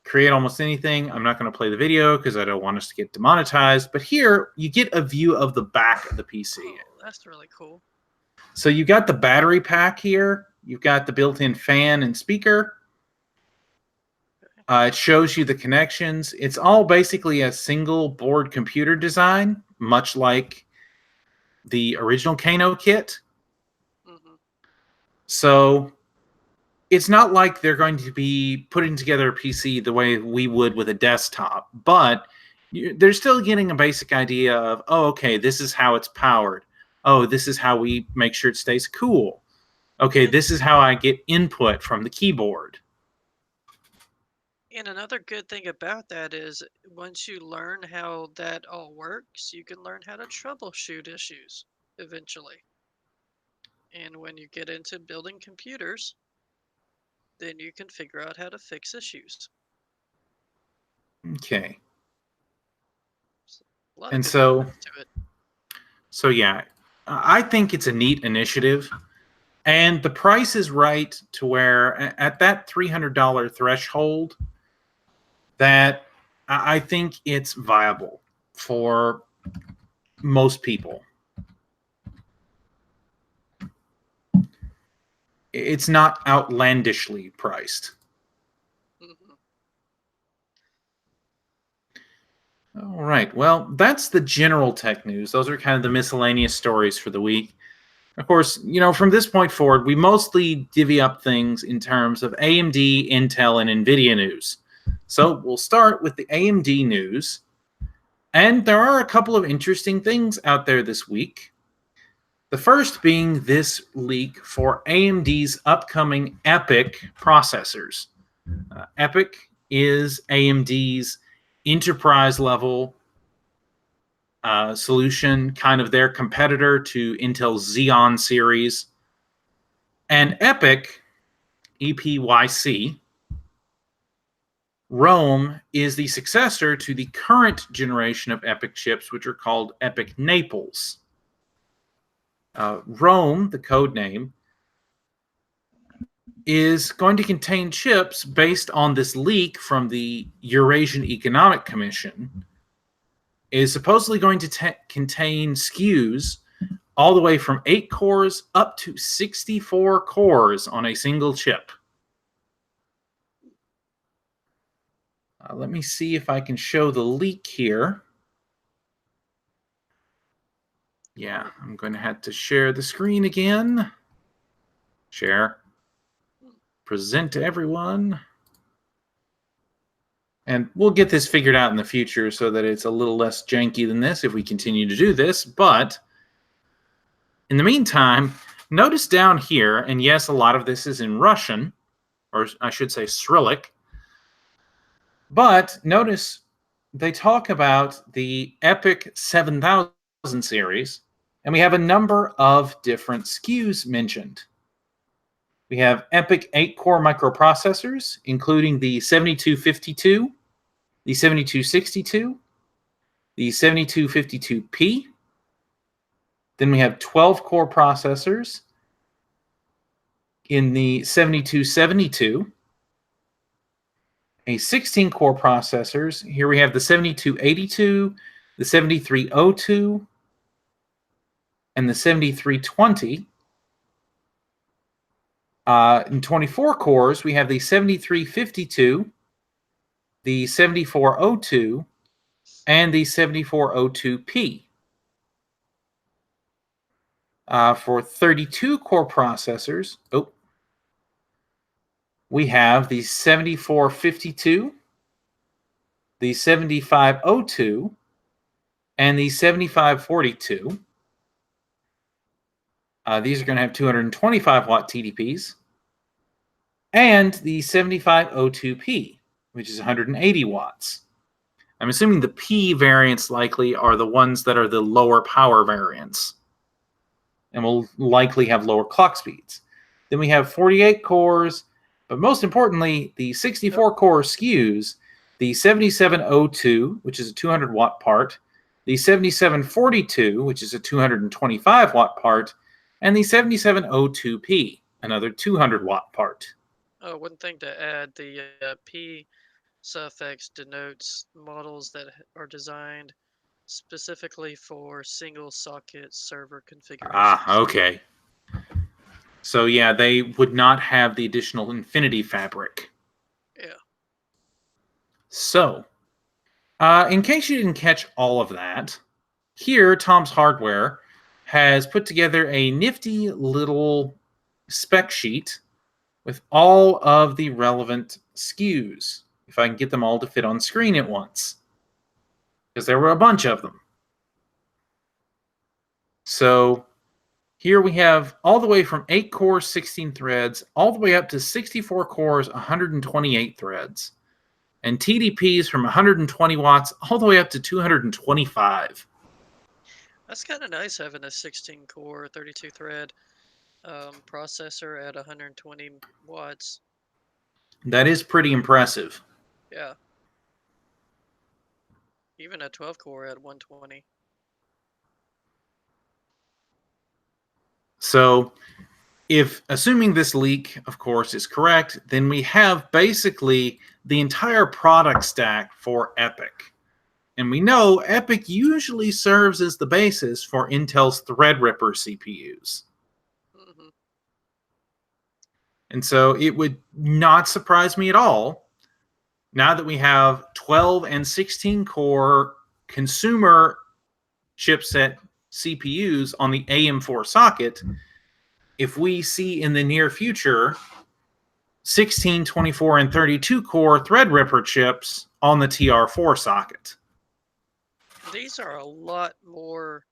[SPEAKER 1] create almost anything. I'm not going to play the video because I don't want us to get demonetized. But here, you get a view of the back of the PC.
[SPEAKER 2] Oh, that's really cool.
[SPEAKER 1] So you got the battery pack here. You've got the built-in fan and speaker. It shows you the connections. It's all basically a single board computer design, much like the original Kano kit.
[SPEAKER 2] Mm-hmm.
[SPEAKER 1] So it's not like they're going to be putting together a PC the way we would with a desktop, but they're still getting a basic idea of, oh, okay, this is how it's powered. Oh, this is how we make sure it stays cool. Okay, this is how I get input from the keyboard.
[SPEAKER 2] And another good thing about that is once you learn how that all works, you can learn how to troubleshoot issues eventually. And when you get into building computers, then you can figure out how to fix issues.
[SPEAKER 1] Okay.
[SPEAKER 2] A lot of
[SPEAKER 1] And
[SPEAKER 2] good
[SPEAKER 1] so,
[SPEAKER 2] parts to it.
[SPEAKER 1] yeah, I think it's a neat initiative. And the price is right to where at that $300 threshold, that I think it's viable for most people. It's not outlandishly priced.
[SPEAKER 2] Mhm.
[SPEAKER 1] All right. Well, that's the general tech news. Those are kind of the miscellaneous stories for the week. Of course, from this point forward, we mostly divvy up things in terms of AMD, Intel, and Nvidia news. So we'll start with the AMD news. And there are a couple of interesting things out there this week. The first being this leak for AMD's upcoming EPYC processors. EPYC is AMD's enterprise level solution, kind of their competitor to Intel's Xeon series. And EPYC, EPYC, Rome is the successor to the current generation of EPYC chips, which are called EPYC Naples. Rome, the code name, is going to contain chips based on this leak from the Eurasian Economic Commission, is supposedly going to contain SKUs all the way from 8 cores up to 64 cores on a single chip. Let me see if I can show the leak here. Yeah, I'm going to have to share the screen again. Share. Present to everyone. And we'll get this figured out in the future so that it's a little less janky than this if we continue to do this. But in the meantime, notice down here, and yes, a lot of this is in Russian, or I should say Cyrillic. But notice they talk about the EPYC 7000 series, and we have a number of different SKUs mentioned. We have EPYC 8-core microprocessors, including the 7252, the 7262, the 7252P. Then we have 12-core processors in the 7272, a 16-core processors. Here we have the 7282, the 7302, and the 7320. In 24 cores, we have the 7352, the 7402, and the 7402P. For 32 core processors, we have the 7452, the 7502, and the 7542. These are going to have 225 watt TDPs. And the 7502P, which is 180 watts. I'm assuming the P variants likely are the ones that are the lower power variants and will likely have lower clock speeds. Then we have 48 cores, but most importantly, the 64 core SKUs, the 7702, which is a 200 watt part, the 7742, which is a 225 watt part, and the 7702P, another 200 watt part.
[SPEAKER 2] Oh, one thing to add, the P suffix denotes models that are designed specifically for single socket server configurations.
[SPEAKER 1] Okay. So yeah, they would not have the additional Infinity fabric.
[SPEAKER 2] Yeah.
[SPEAKER 1] So, in case you didn't catch all of that, here Tom's Hardware has put together a nifty little spec sheet with all of the relevant SKUs, if I can get them all to fit on screen at once, because there were a bunch of them. So here we have all the way from 8 cores, 16 threads, all the way up to 64 cores, 128 threads, and TDPs from 120 watts all the way up to 225.
[SPEAKER 2] That's kind of nice having a 16 core, 32 thread processor at 120 watts.
[SPEAKER 1] That is pretty impressive.
[SPEAKER 2] Yeah. Even a 12 core at 120.
[SPEAKER 1] So, if assuming this leak, of course, is correct, then we have basically the entire product stack for EPYC. And we know EPYC usually serves as the basis for Intel's Threadripper CPUs.
[SPEAKER 2] Mm-hmm.
[SPEAKER 1] And so it would not surprise me at all, now that we have 12 and 16 core consumer chipset CPUs on the AM4 socket, if we see in the near future 16, 24, and 32 core Threadripper chips on the TR4 socket.
[SPEAKER 2] These are a lot more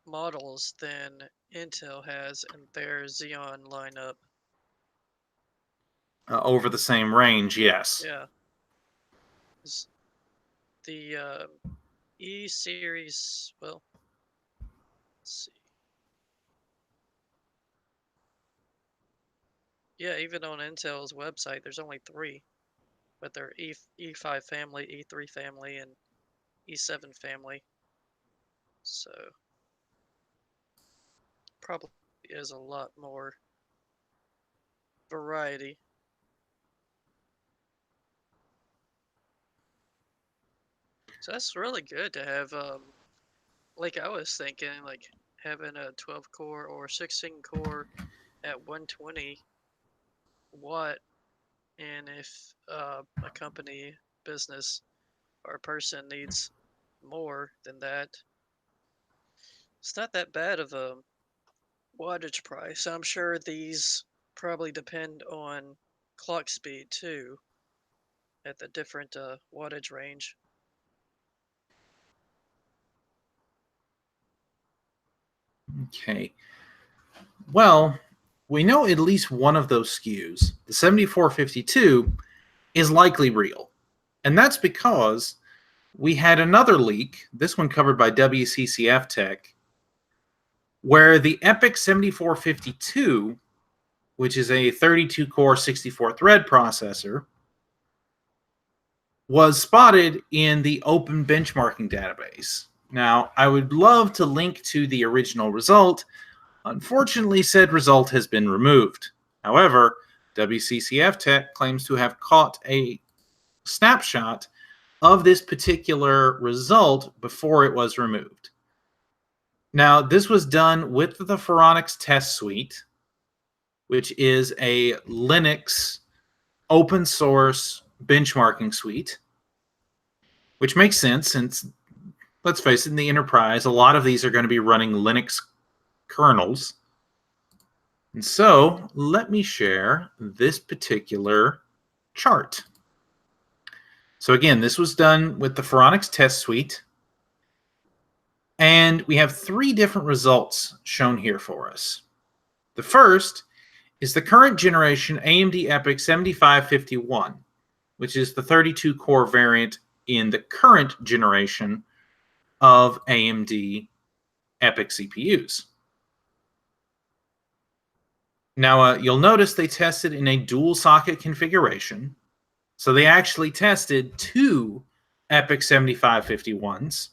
[SPEAKER 2] models than Intel has in their Xeon lineup.
[SPEAKER 1] Over the same range, yes.
[SPEAKER 2] Yeah. The E series, well, let's see. Yeah, even on Intel's website, there's only 3, but they're E5 family, E3 family, and E7 family. So probably is a lot more variety. So that's really good to have. Like I was thinking, like having a 12 core or 16 core at 120 watt, and if a company, business, or person needs more than that, it's not that bad of a wattage price. I'm sure these probably depend on clock speed too at the different wattage range.
[SPEAKER 1] Okay. Well, we know at least one of those SKUs, the 7452, is likely real. And that's because we had another leak, this one covered by WCCF Tech, where the EPYC 7452, which is a 32 core, 64 thread processor, was spotted in the open benchmarking database. Now, I would love to link to the original result. Unfortunately, said result has been removed. However, WCCF Tech claims to have caught a snapshot of this particular result before it was removed. Now, this was done with the Phoronix test suite, which is a Linux open source benchmarking suite, which makes sense since, let's face it, in the enterprise, a lot of these are going to be running Linux kernels. And so let me share this particular chart. So again, this was done with the Phoronix test suite. And we have 3 different results shown here for us. The first is the current generation AMD EPYC 7551, which is the 32 core variant in the current generation of AMD EPYC CPUs. Now, you'll notice they tested in a dual socket configuration. So they actually tested 2 EPYC 7551s.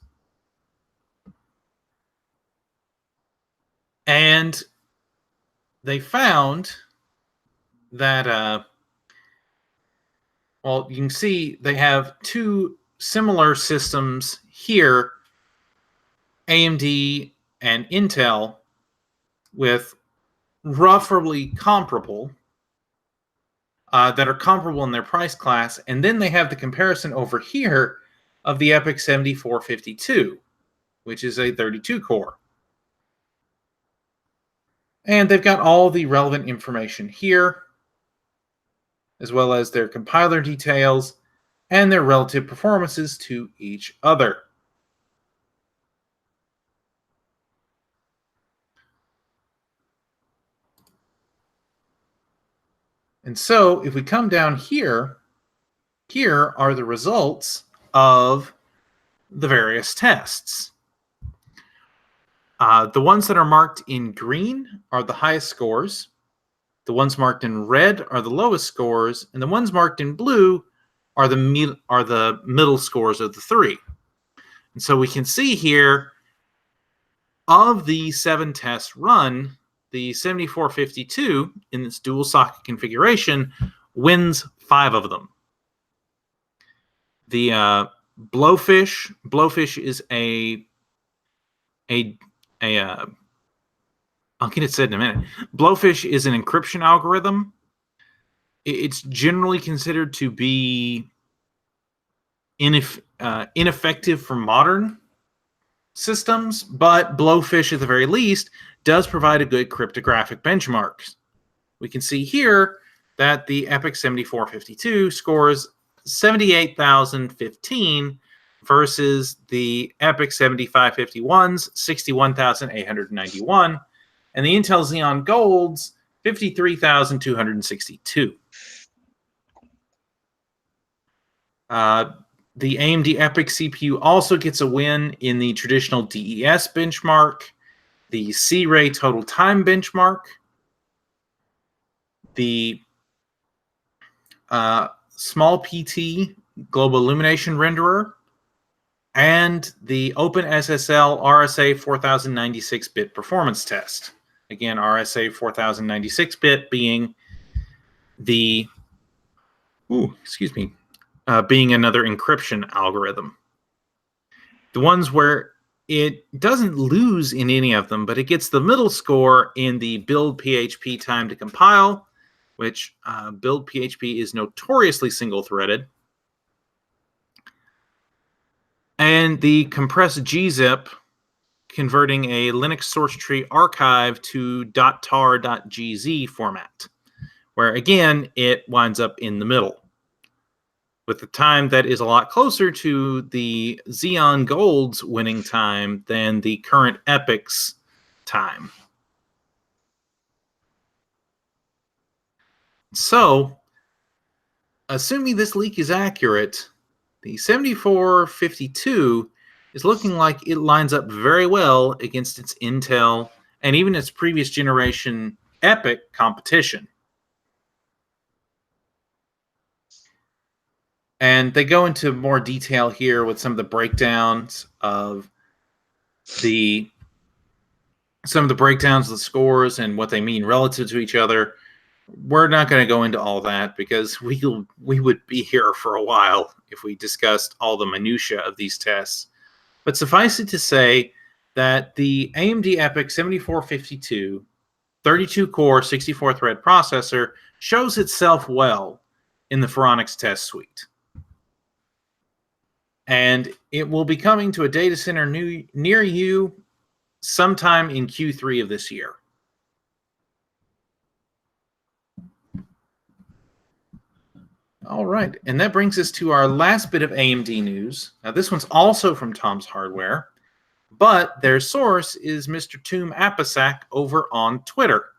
[SPEAKER 1] And they found that, well, you can see they have 2 similar systems here, AMD and Intel, with roughly comparable, that are comparable in their price class. And then they have the comparison over here of the EPYC 7452, which is a 32 core. And they've got all the relevant information here, as well as their compiler details and their relative performances to each other. And so if we come down here, here are the results of the various tests. The ones that are marked in green are the highest scores. The ones marked in red are the lowest scores, and the ones marked in blue are the middle scores of the three. And so we can see here, of the 7 tests run, the 7452 in its dual socket configuration wins 5 of them. The Blowfish is I'll get it said in a minute. Blowfish is an encryption algorithm. It's generally considered to be ineffective for modern systems, but Blowfish at the very least does provide a good cryptographic benchmark. We can see here that the EPYC 7452 scores 78,015 versus the EPYC 7551's 61,891, and the Intel Xeon Gold's 53,262. The AMD EPYC CPU also gets a win in the traditional DES benchmark, the C-Ray total time benchmark, the small PT global illumination renderer, and the OpenSSL RSA 4096-bit performance test. Again, RSA 4096-bit being the being another encryption algorithm. The ones where it doesn't lose in any of them, but it gets the middle score in the build PHP time to compile, which build PHP is notoriously single-threaded, and the compressed gzip, converting a Linux source tree archive to .tar.gz format, where again it winds up in the middle, with the time that is a lot closer to the Xeon Gold's winning time than the current EPYC's time. So, assuming this leak is accurate, the 7452 is looking like it lines up very well against its Intel and even its previous generation EPYC competition. And they go into more detail here with some of the breakdowns of the scores and what they mean relative to each other. We're not going to go into all that because we would be here for a while if we discussed all the minutia of these tests. But suffice it to say that the AMD EPYC 7452 32-core 64-thread processor shows itself well in the Phoronix test suite. And it will be coming to a data center near you sometime in Q3 of this year. All right, and that brings us to our last bit of AMD news. Now, this one's also from Tom's Hardware, but their source is Mr. Tom Apisak over on Twitter.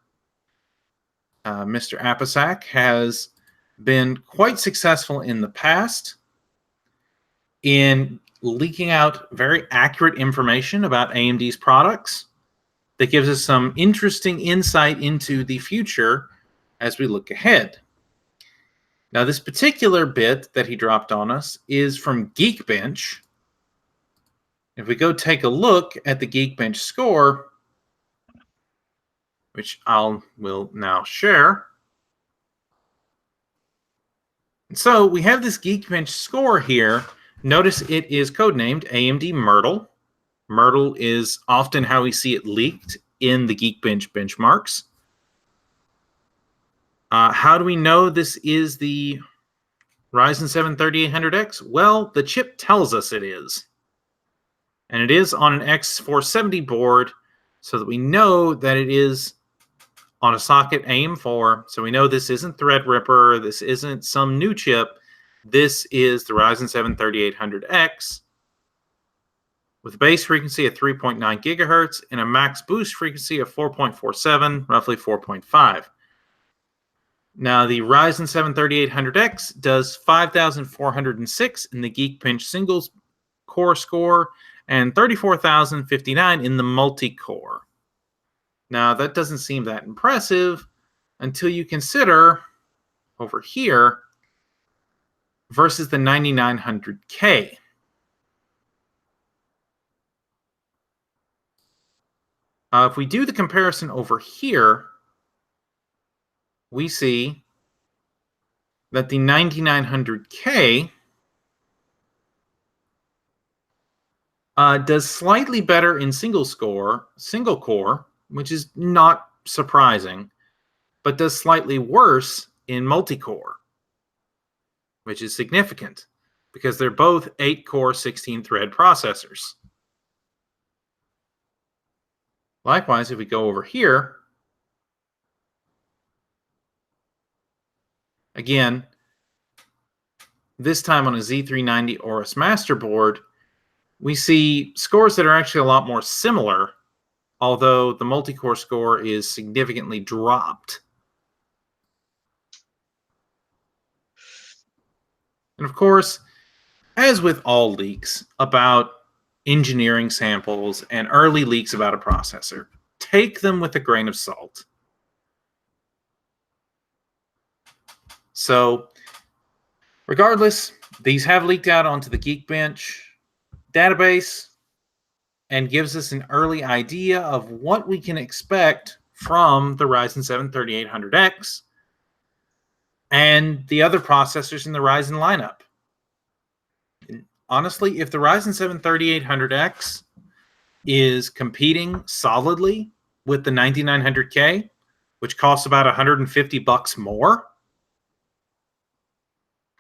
[SPEAKER 1] Mr. Apisak has been quite successful in the past in leaking out very accurate information about AMD's products that gives us some interesting insight into the future as we look ahead. Now, this particular bit that he dropped on us is from Geekbench. If we go take a look at the Geekbench score, which will now share. And so we have this Geekbench score here. Notice it is codenamed AMD Myrtle. Myrtle is often how we see it leaked in the Geekbench benchmarks. How do we know this is the Ryzen 7 3800X? Well, the chip tells us it is. And it is on an X470 board, so that we know that it is on a socket AM4. So we know this isn't Threadripper. This isn't some new chip. This is the Ryzen 7 3800X with a base frequency of 3.9 gigahertz and a max boost frequency of 4.47, roughly 4.5. Now, the Ryzen 7 3800X does 5,406 in the Geekbench singles core score and 34,059 in the multi-core. Now, that doesn't seem that impressive until you consider over here versus the 9900K. If we do the comparison over here, we see that the 9900K does slightly better in single core, which is not surprising, but does slightly worse in multi-core, which is significant because they're both 8-core, 16-thread processors. Likewise, if we go over here, again, this time on a Z390 Aorus Master board, we see scores that are actually a lot more similar, although the multi-core score is significantly dropped. And of course, as with all leaks about engineering samples and early leaks about a processor, take them with a grain of salt. So, regardless, these have leaked out onto the Geekbench database and gives us an early idea of what we can expect from the Ryzen 7 3800X and the other processors in the Ryzen lineup. And honestly, if the Ryzen 7 3800X is competing solidly with the 9900K, which costs about $150 more,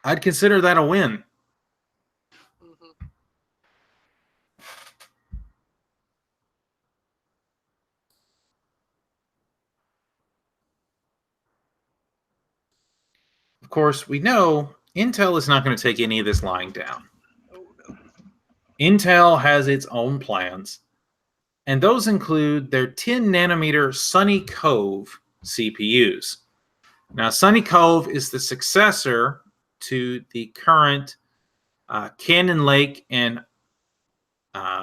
[SPEAKER 1] I'd consider that a win. Of course, we know Intel is not going to take any of this lying down.
[SPEAKER 2] Oh, no.
[SPEAKER 1] Intel has its own plans, and those include their 10 nanometer Sunny Cove CPUs. Now, Sunny Cove is the successor to the current Cannon Lake and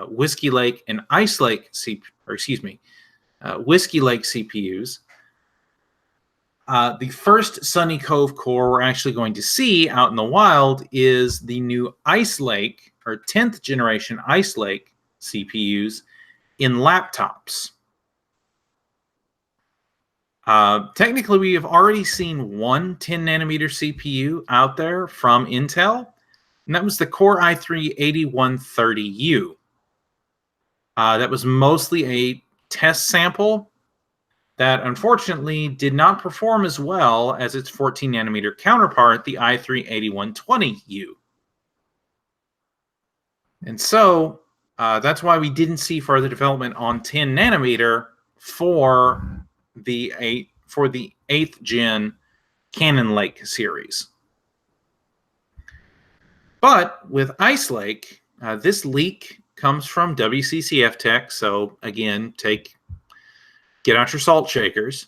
[SPEAKER 1] Whiskey Lake and Ice Lake Whiskey Lake CPUs. The first Sunny Cove core we're actually going to see out in the wild is the new Ice Lake, or 10th generation Ice Lake CPUs in laptops. Technically, we have already seen one 10 nanometer CPU out there from Intel, and that was the Core i3-8130U. That was mostly a test sample that unfortunately did not perform as well as its 14 nanometer counterpart, the i3-8120U. And so that's why we didn't see further development on 10 nanometer for the 8th gen Cannon Lake series. But with Ice Lake, this leak comes from WCCF Tech. So again, get out your salt shakers.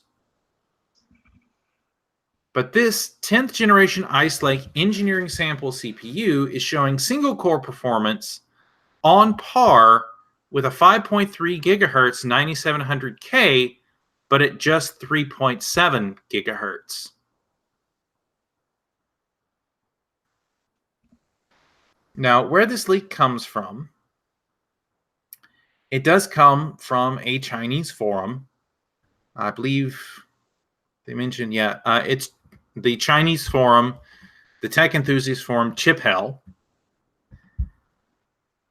[SPEAKER 1] But this 10th generation Ice Lake engineering sample CPU is showing single core performance on par with a 5.3 gigahertz 9700K, but at just 3.7 gigahertz. Now, where this leak comes from, it does come from a Chinese forum. I believe they mentioned, it's the Chinese forum, the tech enthusiast forum, Chip Hell.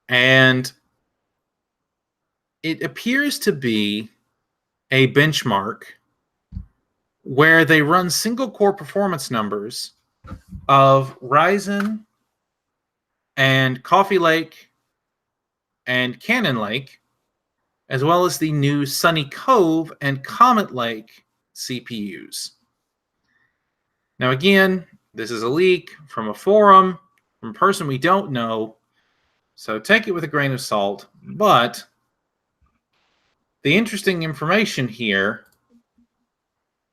[SPEAKER 1] And it appears to be a benchmark where they run single core performance numbers of Ryzen and Coffee Lake and Cannon Lake, as well as the new Sunny Cove and Comet Lake CPUs. Now, again, this is a leak from a forum, from a person we don't know, so take it with a grain of salt. But the interesting information here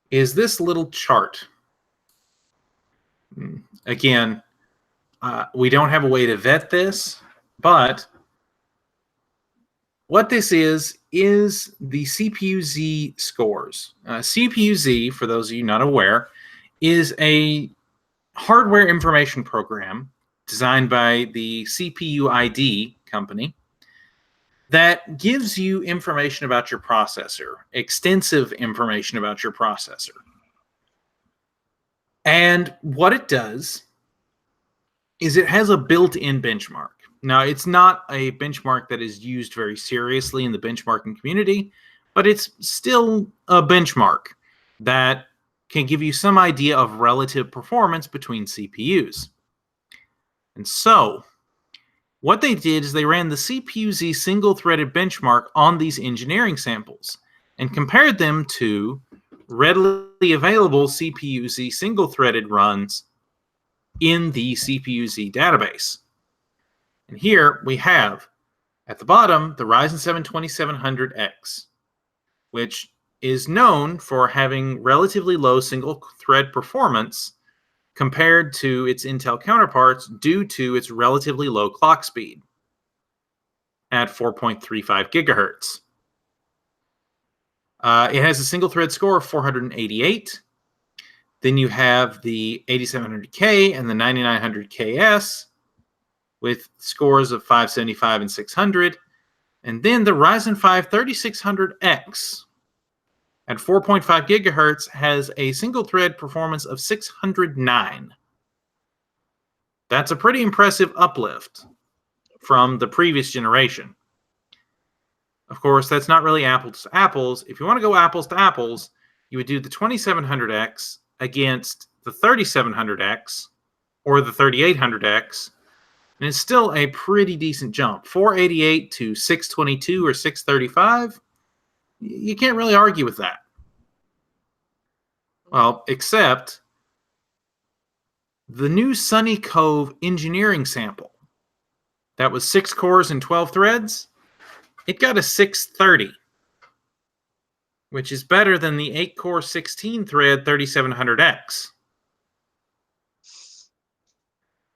[SPEAKER 1] is this little chart. Again, we don't have a way to vet this, but what this is the CPU-Z scores. CPU-Z, for those of you not aware, is a hardware information program designed by the CPU ID company that gives you information about your processor, extensive information about your processor. And what it does is it has a built-in benchmark. Now, it's not a benchmark that is used very seriously in the benchmarking community, but it's still a benchmark that can give you some idea of relative performance between CPUs. And so, what they did is they ran the CPU-Z single-threaded benchmark on these engineering samples and compared them to readily available CPU-Z single-threaded runs in the CPU-Z database. And here we have, at the bottom, the Ryzen 7 2700X, which is known for having relatively low single-thread performance compared to its Intel counterparts due to its relatively low clock speed at 4.35 gigahertz. It has a single-thread score of 488. Then you have the 8700K and the 9900KS with scores of 575 and 600. And then the Ryzen 5 3600X at 4.5 gigahertz has a single-thread performance of 609. That's a pretty impressive uplift from the previous generation. Of course, that's not really apples to apples. If you want to go apples to apples, you would do the 2700X against the 3700X or the 3800X, and it's still a pretty decent jump. 488 to 622 or 635, you can't really argue with that. Well, except the new Sunny Cove engineering sample that was 6 cores and 12 threads, it got a 630, which is better than the 8-core 16-thread 3700X.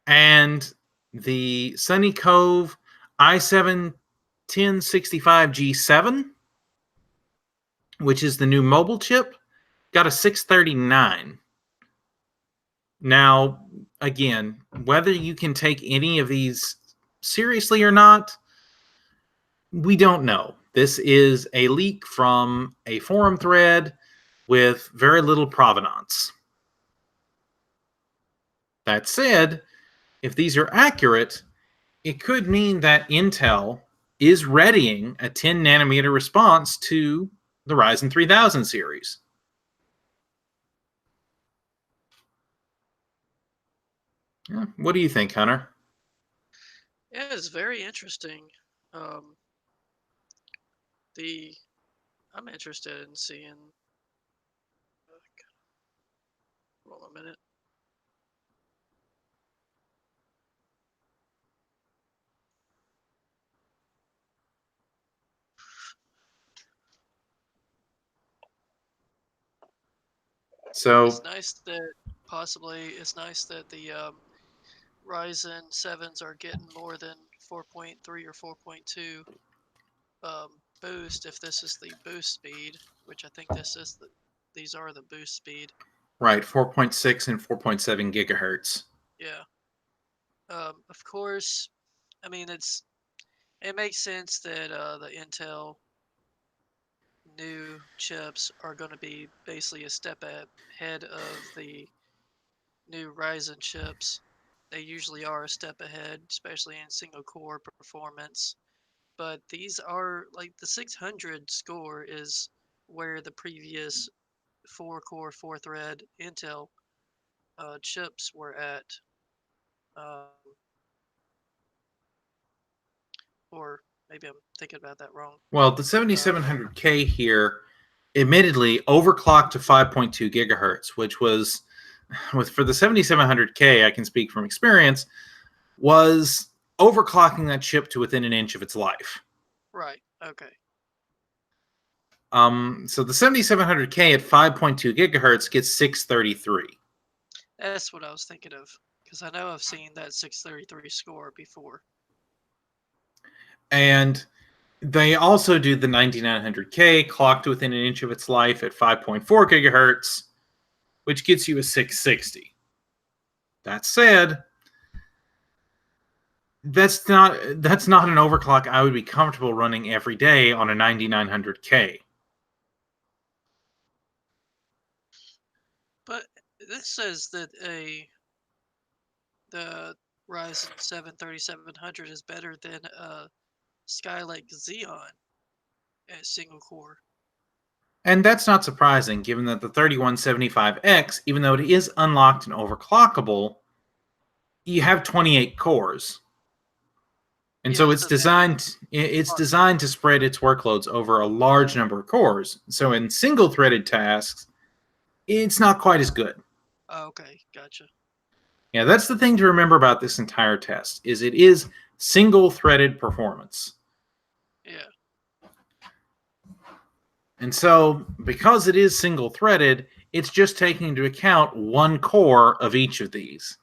[SPEAKER 1] And the Sunny Cove i7 1065G7, which is the new mobile chip, got a 639. Now, again, whether you can take any of these seriously or not, we don't know. This is a leak from a forum thread with very little provenance. That said, if these are accurate, it could mean that Intel is readying a 10 nanometer response to the Ryzen 3000 series. Yeah, what do you think, Hunter?
[SPEAKER 2] Yeah, it's very interesting. Um, I'm interested in seeing. Hold on a minute.
[SPEAKER 1] So,
[SPEAKER 2] It's nice that it's nice that the Ryzen 7s are getting more than 4.3 or 4.2 boost if this is the boost speed, which I think these are the boost speed.
[SPEAKER 1] right, 4.6 and 4.7 gigahertz.
[SPEAKER 2] Yeah. Of course, I mean it makes sense that the Intel new chips are going to be basically a step ahead of the new Ryzen chips. They usually are a step ahead, especially in single core performance. But these are like the 600 score is where the previous 4-core, 4-thread Intel chips were at. Um, or maybe I'm thinking about that wrong.
[SPEAKER 1] Well, the 7700K here admittedly overclocked to 5.2 gigahertz, which was, for the 7700K, I can speak from experience, was overclocking that chip to within an inch of its life.
[SPEAKER 2] Right. Okay.
[SPEAKER 1] So the 7700K at 5.2 gigahertz gets 633.
[SPEAKER 2] That's what I was thinking of, because I know I've seen that 633 score before.
[SPEAKER 1] And they also do the 9900K clocked within an inch of its life at 5.4 gigahertz, which gets you a 660. That said, that's not an overclock I would be comfortable running every day on a 9900K.
[SPEAKER 2] But this says that the Ryzen 7 3700 is better than a Skylake Xeon at single core.
[SPEAKER 1] And that's not surprising, given that the 3175X, even though it is unlocked and overclockable, you have 28 cores. And so it's designed to spread its workloads over a large number of cores. So in single-threaded tasks, it's not quite as good.
[SPEAKER 2] Oh, okay, gotcha.
[SPEAKER 1] Yeah, that's the thing to remember about this entire test, is it is single-threaded performance.
[SPEAKER 2] Yeah.
[SPEAKER 1] And so, because it is single-threaded, it's just taking into account one core of each of these,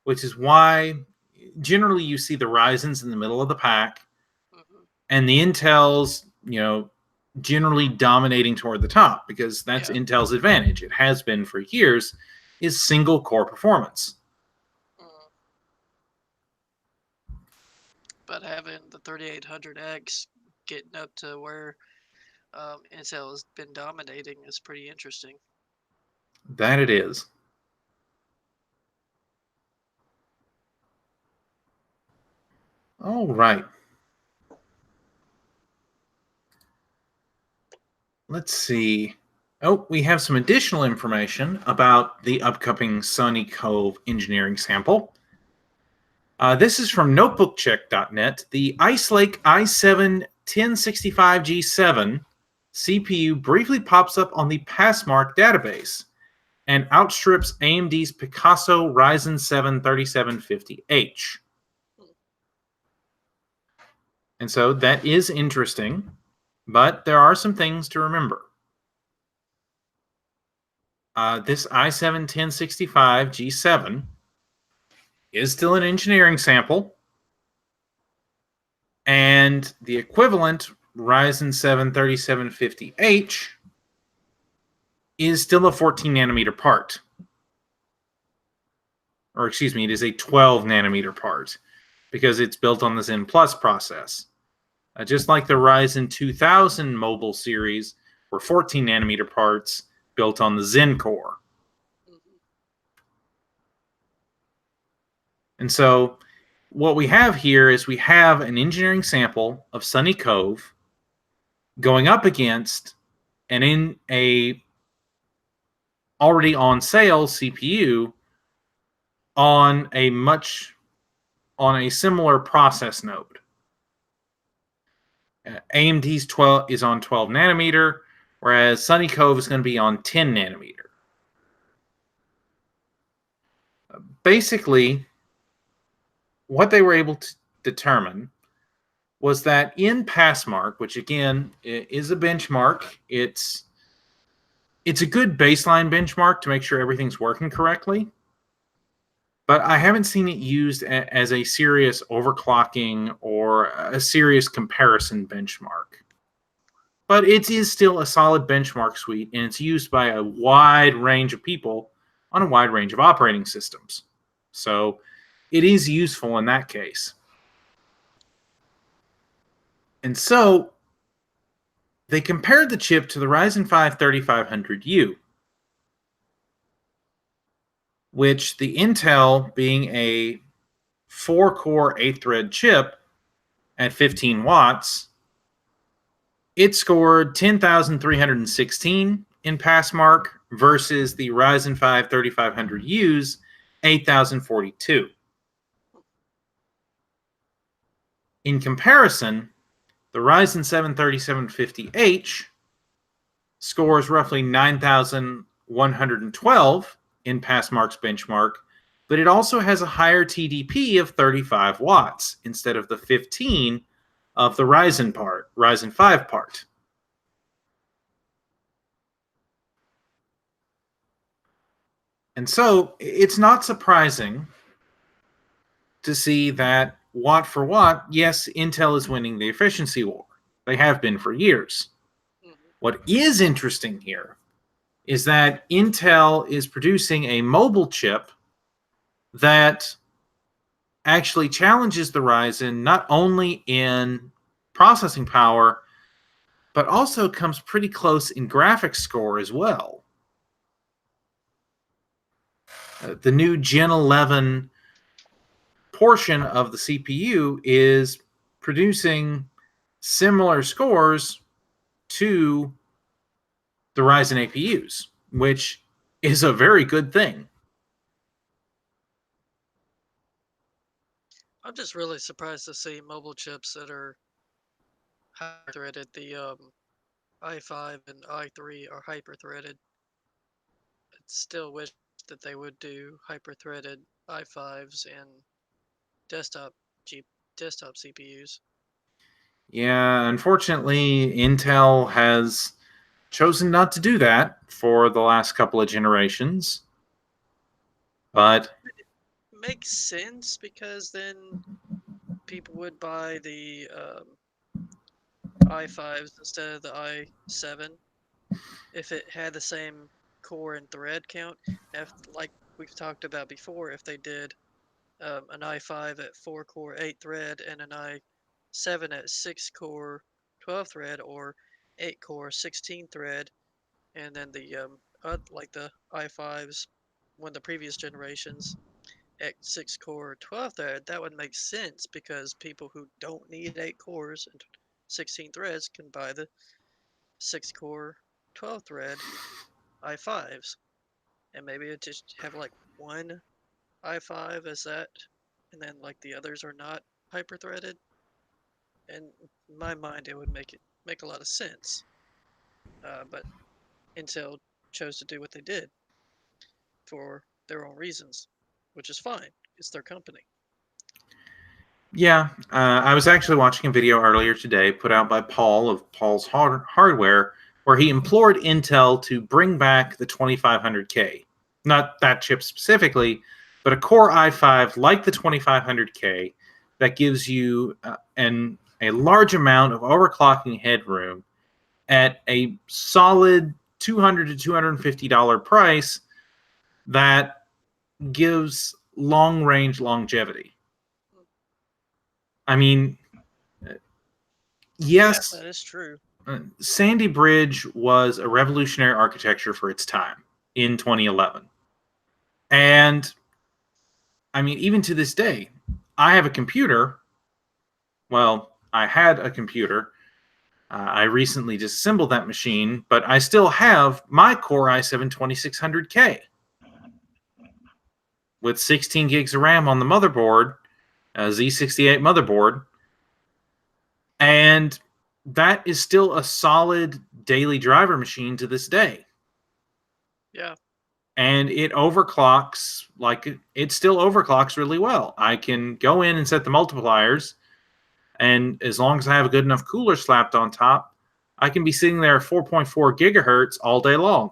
[SPEAKER 1] which is why generally you see the Ryzens in the middle of the pack, and the Intels, generally dominating toward the top, because that's Intel's advantage. It has been for years, is single-core performance.
[SPEAKER 2] But having the 3800X getting up to where Intel has been dominating is pretty interesting.
[SPEAKER 1] That it is. All right. Let's see. Oh, we have some additional information about the upcoming Sunny Cove engineering sample. This is from notebookcheck.net. The Ice Lake i7 1065G7 CPU briefly pops up on the Passmark database and outstrips AMD's Picasso Ryzen 7 3750H. And so that is interesting, but there are some things to remember. This i7 1065 G7 is still an engineering sample, and the equivalent Ryzen 7 3750H is still a 14 nanometer part. Or excuse me, it is a 12 nanometer part because it's built on the Zen Plus process. Just like the Ryzen 2000 mobile series were 14 nanometer parts built on the Zen core. And so what we have here is we have an engineering sample of Sunny Cove going up against an in a already on sale CPU on a similar process node. AMD's 12 is on 12 nanometer, whereas Sunny Cove is going to be on 10 nanometer. Basically, what they were able to determine was that in Passmark, which again is a benchmark, it's a good baseline benchmark to make sure everything's working correctly. But I haven't seen it used as a serious overclocking or a serious comparison benchmark. But it is still a solid benchmark suite, and it's used by a wide range of people on a wide range of operating systems. So it is useful in that case. And so they compared the chip to the Ryzen 5 3500U, which the Intel, being a 4-core 8-thread chip at 15 watts, it scored 10,316 in Passmark versus the Ryzen 5 3500U's 8,042. In comparison, the Ryzen 7 3750H scores roughly 9,112 in pass marks benchmark, but it also has a higher TDP of 35 watts instead of the 15 of the Ryzen 5 part. And so it's not surprising to see that watt for watt, yes, Intel is winning the efficiency war. They have been for years.
[SPEAKER 2] Mhm.
[SPEAKER 1] What is interesting here is that Intel is producing a mobile chip that actually challenges the Ryzen not only in processing power, but also comes pretty close in graphics score as well. The new Gen 11 portion of the CPU is producing similar scores to the Ryzen APUs, which is a very good thing.
[SPEAKER 2] I'm just really surprised to see mobile chips that are hyper-threaded. The i5 and i3 are hyper-threaded. I still wish that they would do hyper-threaded i5s and desktop G desktop CPUs.
[SPEAKER 1] Yeah, unfortunately, Intel has chosen not to do that for the last couple of generations. But
[SPEAKER 2] Makes sense because then people would buy the i5s instead of the i7 if it had the same core and thread count. If, like we've talked about before, if they did an i5 at 4 core 8 thread and an i7 at 6 core 12 thread, or 8 core 16 thread, and then the like the i5s, one of the previous generations, at 6 core 12 thread, that would make sense because people who don't need 8 cores and 16 threads can buy the 6 core 12 thread i5s, and maybe it just have like one i5 as that, and then like the others are not hyper threaded. And in my mind, it would make a lot of sense. But Intel chose to do what they did for their own reasons, which is fine. It's their company.
[SPEAKER 1] yeah, I was actually watching a video earlier today put out by Paul of Paul's Hardware, where he implored Intel to bring back the 2500K. Not that chip specifically, but a Core i5 like the 2500K that gives you a large amount of overclocking headroom at a solid $200 to $250 price that gives long range longevity. I mean,
[SPEAKER 2] Yeah,
[SPEAKER 1] yes,
[SPEAKER 2] that is true.
[SPEAKER 1] Sandy Bridge was a revolutionary architecture for its time in 2011. And I mean, even to this day, I have a computer. Well, I had a computer. I recently disassembled that machine, but I still have my Core i7 2600K with 16 gigs of RAM on the motherboard, a Z68 motherboard, and that is still a solid daily driver machine to this day.
[SPEAKER 2] Yeah,
[SPEAKER 1] And it overclocks, like it still overclocks really well. I can go in and set the multipliers, and as long as I have a good enough cooler slapped on top, I can be sitting there at 4.4 gigahertz all day long,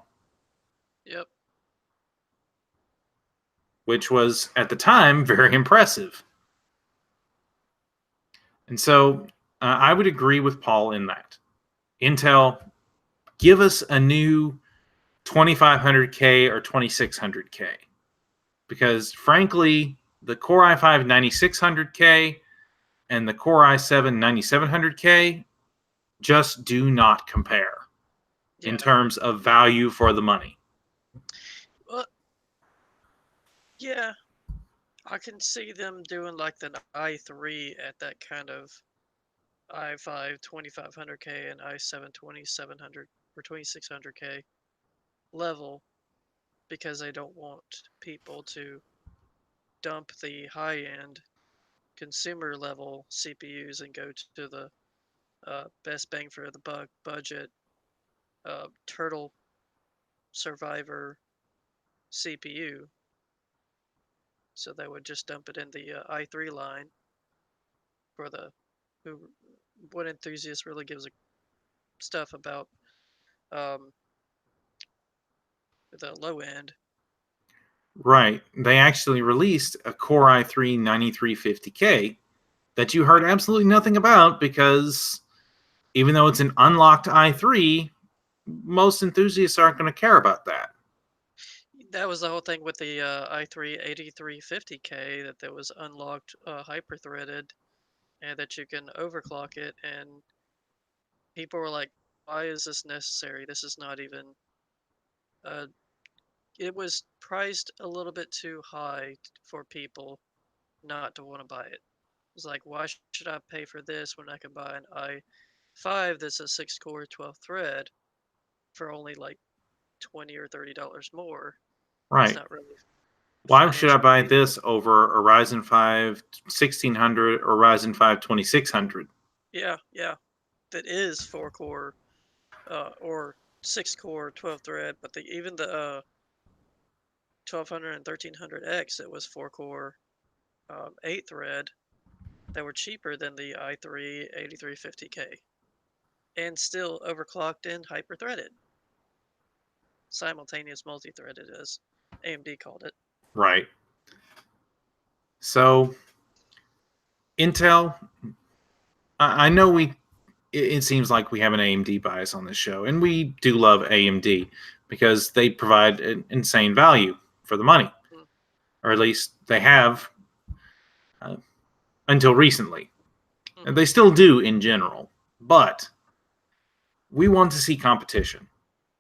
[SPEAKER 2] yep,
[SPEAKER 1] which was at the time very impressive. And so I would agree with Paul in that. Intel, give us a new 2500K or 2600K. Because frankly, the Core i5 9600K and the Core i7 9700K just do not compare in
[SPEAKER 2] yeah.
[SPEAKER 1] terms of value for the money.
[SPEAKER 2] Well, yeah, I can see them doing like the i3 at that kind of i5 2500K and i7 2700 or 2600K level, because they don't want people to dump the high end consumer level CPUs and go to the best bang for the buck budget Turtle Survivor CPU. So they would just dump it in the i3 line for the who what enthusiast really gives a stuff about um, the low end.
[SPEAKER 1] Right. They actually released a Core i3 9350K that you heard absolutely nothing about because even though it's an unlocked i3, most enthusiasts aren't going to care about that.
[SPEAKER 2] That was the whole thing with the i3 8350K, that there was unlocked hyper threaded and that you can overclock it, and people were like, why is this necessary? This is not even uh, it was priced a little bit too high for people not to want to buy it. It's like, why should I pay for this when I can buy an i5 that's a 6 core 12 thread for only like $20 or $30 more? It's
[SPEAKER 1] Right.
[SPEAKER 2] not really
[SPEAKER 1] Why should I
[SPEAKER 2] financially
[SPEAKER 1] buy
[SPEAKER 2] feasible.
[SPEAKER 1] this over a Ryzen 5 1600 or Ryzen 5 2600?
[SPEAKER 2] Yeah, that is 4 core or 6 core 12 thread, but even the 1200 and 1300X, it was 4 core 8 thread that were cheaper than the i3 8350K and still overclocked and hyper threaded. Simultaneous multi threaded, as AMD called it.
[SPEAKER 1] Right. So, Intel, I know it seems like we have an AMD bias on this show, and we do love AMD because they provide an insane value for the money,
[SPEAKER 2] Mm,
[SPEAKER 1] or at least they have uh, until recently. And
[SPEAKER 2] mm-hmm.
[SPEAKER 1] they still do in general, but we want to see competition,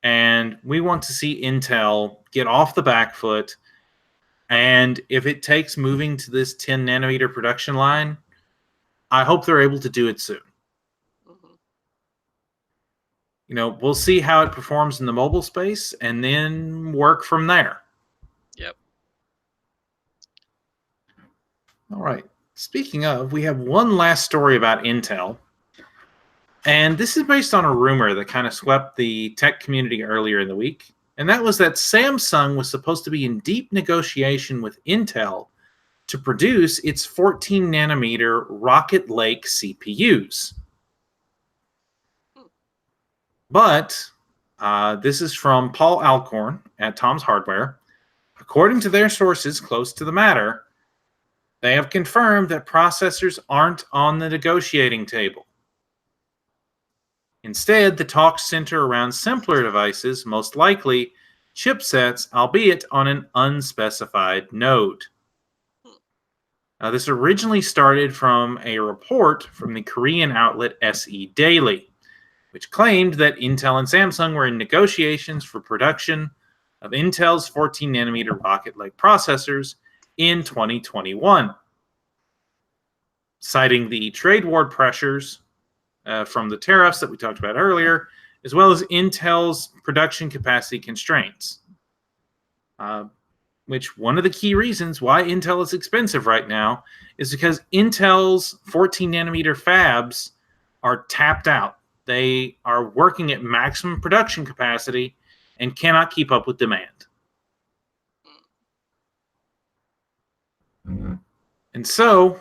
[SPEAKER 1] and we want to see Intel get off the back foot. And if it takes moving to this 10 nanometer production line, I hope they're able to do it soon.
[SPEAKER 2] Mm-hmm.
[SPEAKER 1] We'll see how it performs in the mobile space and then work from there.
[SPEAKER 2] Yep.
[SPEAKER 1] All right. Speaking of, we have one last story about Intel. And this is based on a rumor that kind of swept the tech community earlier in the week. And that was that Samsung was supposed to be in deep negotiation with Intel to produce its 14 nanometer Rocket Lake CPUs.
[SPEAKER 2] Mm.
[SPEAKER 1] But this is from Paul Alcorn at Tom's Hardware. According to their sources close to the matter, they have confirmed that processors aren't on the negotiating table. Instead, the talks center around simpler devices, most likely chipsets, albeit on an unspecified node.
[SPEAKER 2] Mm.
[SPEAKER 1] This originally started from a report from the Korean outlet SE Daily, which claimed that Intel and Samsung were in negotiations for production of Intel's 14 nanometer Rocket Lake processors in 2021. Citing the trade war pressures from the tariffs that we talked about earlier, as well as Intel's production capacity constraints. Which one of the key reasons why Intel is expensive right now is because Intel's 14 nanometer fabs are tapped out. They are working at maximum production capacity and cannot keep up with demand. And so,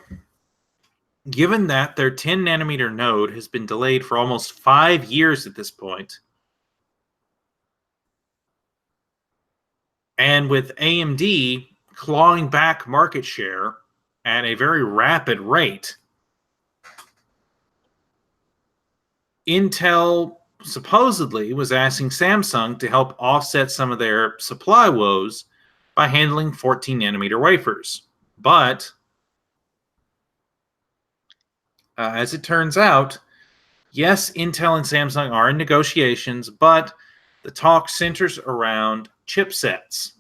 [SPEAKER 1] given that their 10 nanometer node has been delayed for almost 5 years at this point, and with AMD clawing back market share at a very rapid rate, Intel supposedly was asking Samsung to help offset some of their supply woes by handling 14 nanometer wafers. But as it turns out, yes, Intel and Samsung are in negotiations, but the talk centers around chipsets,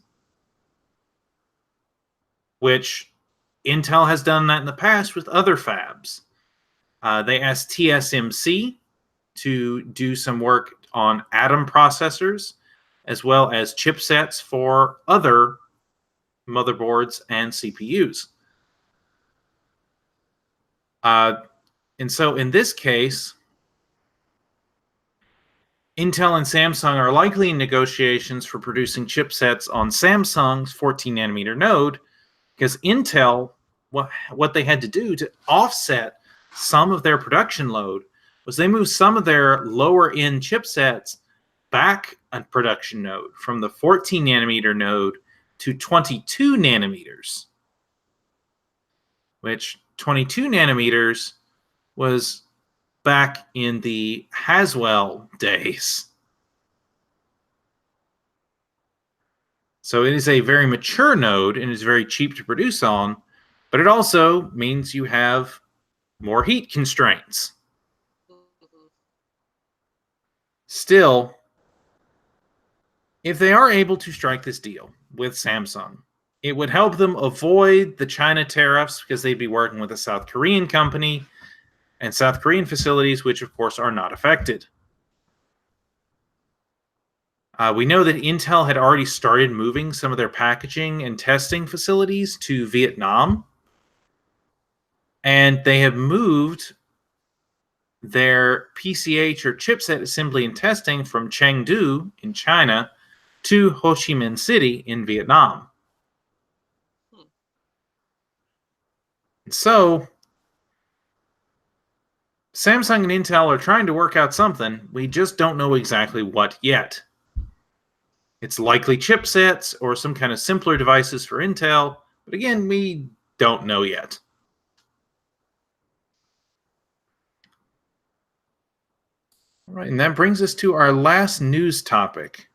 [SPEAKER 1] which Intel has done that in the past with other fabs. They asked TSMC to do some work on Atom processors, as well as chipsets for other motherboards and CPUs. And so in this case, Intel and Samsung are likely in negotiations for producing chipsets on Samsung's 14 nanometer node, because Intel, what they had to do to offset some of their production load was they moved some of their lower end chipsets back a production node from the 14 nanometer node to 22 nanometers, which 22 nanometers was back in the Haswell days. So it is a very mature node and is very cheap to produce on, but it also means you have more heat constraints.
[SPEAKER 2] Mhm.
[SPEAKER 1] Still, if they are able to strike this deal with Samsung, it would help them avoid the China tariffs because they'd be working with a South Korean company and South Korean facilities, which of course are not affected. We know that Intel had already started moving some of their packaging and testing facilities to Vietnam, and they have moved their PCH or chipset assembly and testing from Chengdu in China to Ho Chi Minh City in Vietnam.
[SPEAKER 2] Hmm.
[SPEAKER 1] So, Samsung and Intel are trying to work out something. We just don't know exactly what yet. It's likely chipsets or some kind of simpler devices for Intel, but again, we don't know yet. All right, and that brings us to our last news topic.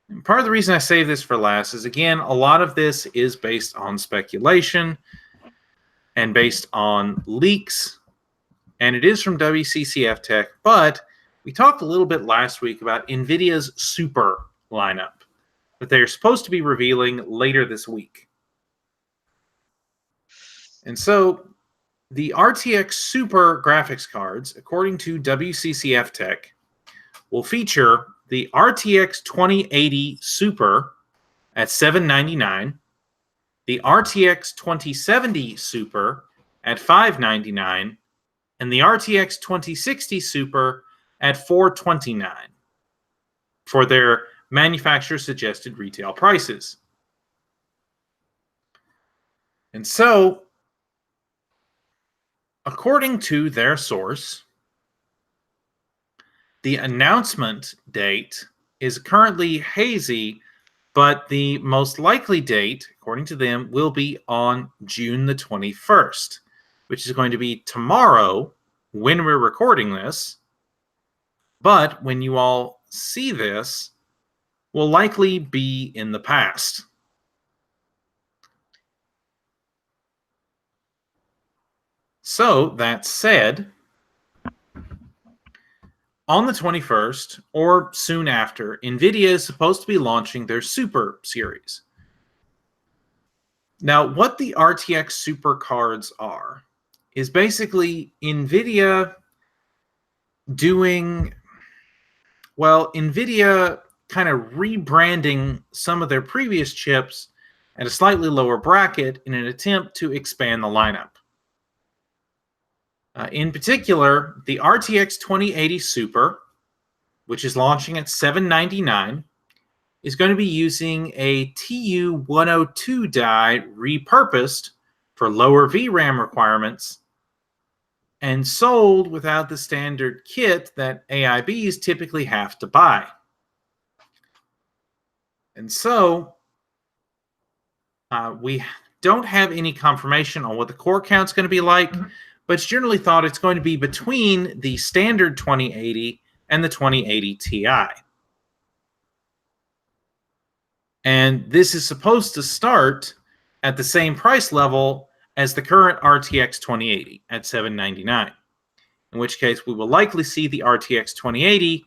[SPEAKER 1] And part of the reason I save this for last is, again, a lot of this is based on speculation and based on leaks, and it is from WCCF Tech, but we talked a little bit last week about Nvidia's Super lineup that they're supposed to be revealing later this week. And so the RTX Super graphics cards, according to WCCF Tech, will feature the RTX 2080 Super at $799, the RTX 2070 Super at $599, and the RTX 2060 Super at $429 for their manufacturer suggested retail prices. And so, according to their source, the announcement date is currently hazy, but the most likely date, according to them, will be on June the 21st, which is going to be tomorrow when we're recording this. But when you all see this, will likely be in the past. So, that said, on the 21st, or soon after, Nvidia is supposed to be launching their Super series. Now, what the RTX Super cards are is basically Nvidia doing, well, Nvidia kind of rebranding some of their previous chips at a slightly lower bracket in an attempt to expand the lineup. In particular, the RTX 2080 Super, which is launching at $799, is going to be using a TU102 die repurposed for lower VRAM requirements and sold without the standard kit that AIBs typically have to buy. And so, we don't have any confirmation on what the core count's going to be like, but it's generally thought it's going to be between the standard 2080 and the 2080 Ti. And this is supposed to start at the same price level as the current RTX 2080 at $799. In which case, we will likely see the RTX 2080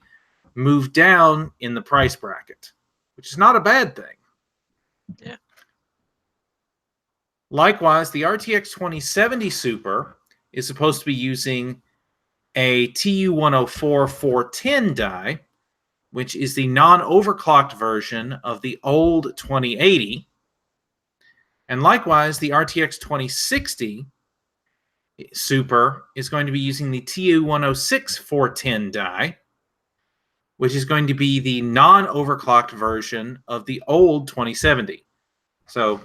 [SPEAKER 1] move down in the price bracket, which is not a bad thing.
[SPEAKER 2] Yeah.
[SPEAKER 1] Likewise, the RTX 2070 Super is supposed to be using a TU104 410 die, which is the non-overclocked version of the old 2080. And likewise, the RTX 2060 Super is going to be using the TU106 410 die, which is going to be the non-overclocked version of the old 2070. So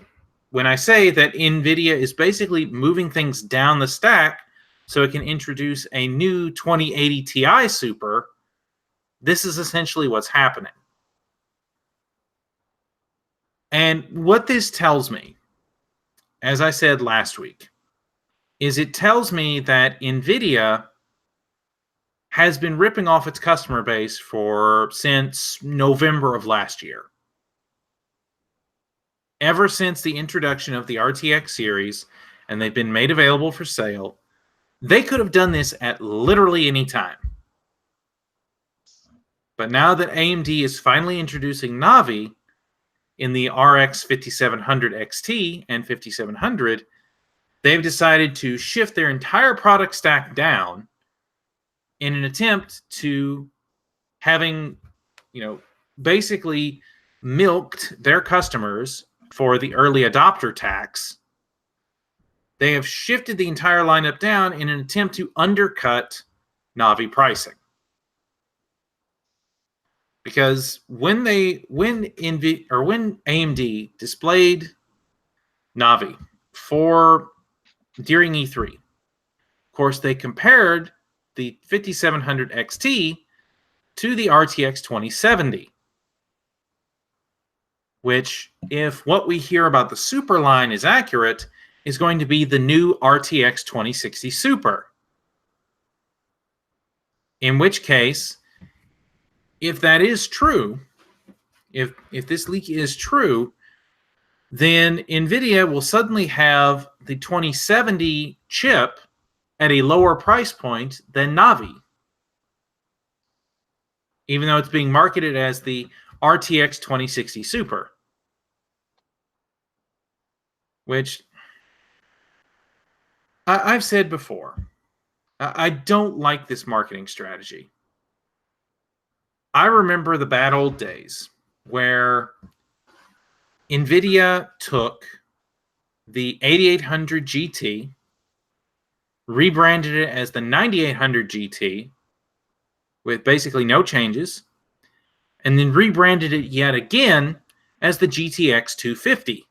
[SPEAKER 1] when I say that Nvidia is basically moving things down the stack so it can introduce a new 2080 Ti Super, this is essentially what's happening. And what this tells me, as I said last week, is it tells me that Nvidia has been ripping off its customer base since November of last year. Ever since the introduction of the RTX series, and they've been made available for sale, they could have done this at literally any time. But now that AMD is finally introducing Navi in the RX 5700 XT and 5700, they've decided to shift their entire product stack down in an attempt to having, basically milked their customers for the early adopter tax. They have shifted the entire lineup down in an attempt to undercut Navi pricing. Because when AMD displayed Navi during E3, of course they compared the 5700 XT to the RTX 2070, which, if what we hear about the Super line is accurate, is going to be the new RTX 2060 Super. In which case, if that is true, if this leak is true, then Nvidia will suddenly have the 2070 chip at a lower price point than Navi, even though it's being marketed as the RTX 2060 Super, which I've said before, I don't like this marketing strategy. I remember the bad old days where Nvidia took the 8800 GT, rebranded it as the 9800 GT with basically no changes, and then rebranded it yet again as the GTX 250.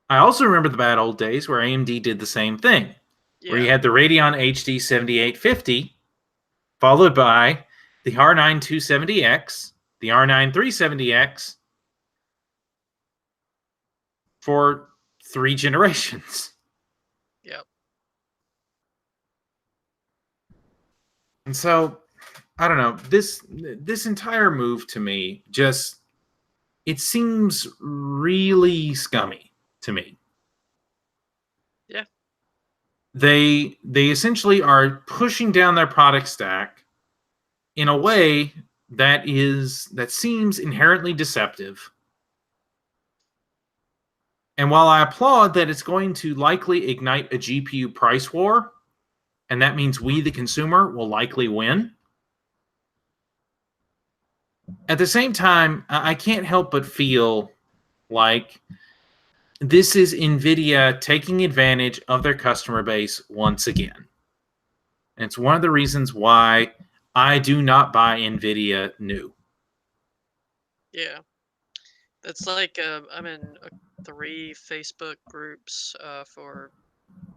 [SPEAKER 1] I also remember the bad old days where AMD did the same thing, where you had the Radeon HD 7850, followed by the R9 270X, the R9 370X, for 3 generations.
[SPEAKER 2] Yep.
[SPEAKER 1] And so, I don't know, this entire move to me it seems really scummy to me.
[SPEAKER 2] Yeah.
[SPEAKER 1] They essentially are pushing down their product stack in a way that seems inherently deceptive. And while I applaud that it's going to likely ignite a GPU price war, and that means we, the consumer, will likely win, at the same time, I can't help but feel like this is Nvidia taking advantage of their customer base once again. And it's one of the reasons why I do not buy Nvidia new.
[SPEAKER 2] Yeah. That's like I'm in 3 Facebook groups for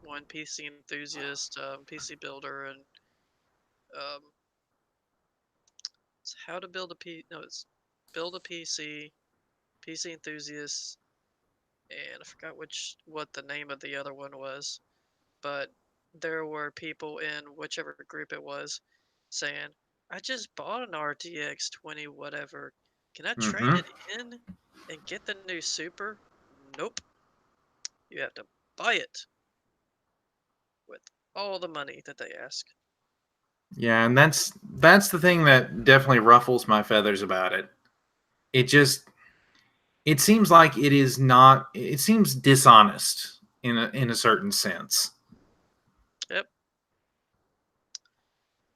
[SPEAKER 2] one PC enthusiast, PC builder, and um, it's how to build a P. No, it's build a PC, PC enthusiast, and I forgot what the name of the other one was, but there were people in whichever group it was saying, "I just bought an RTX 20 whatever. Can I trade it in and get the new Super?" Nope. You have to buy it with all the money that they ask.
[SPEAKER 1] Yeah, and that's the thing that definitely ruffles my feathers about it. It seems like it seems dishonest in a certain sense.
[SPEAKER 2] Yep.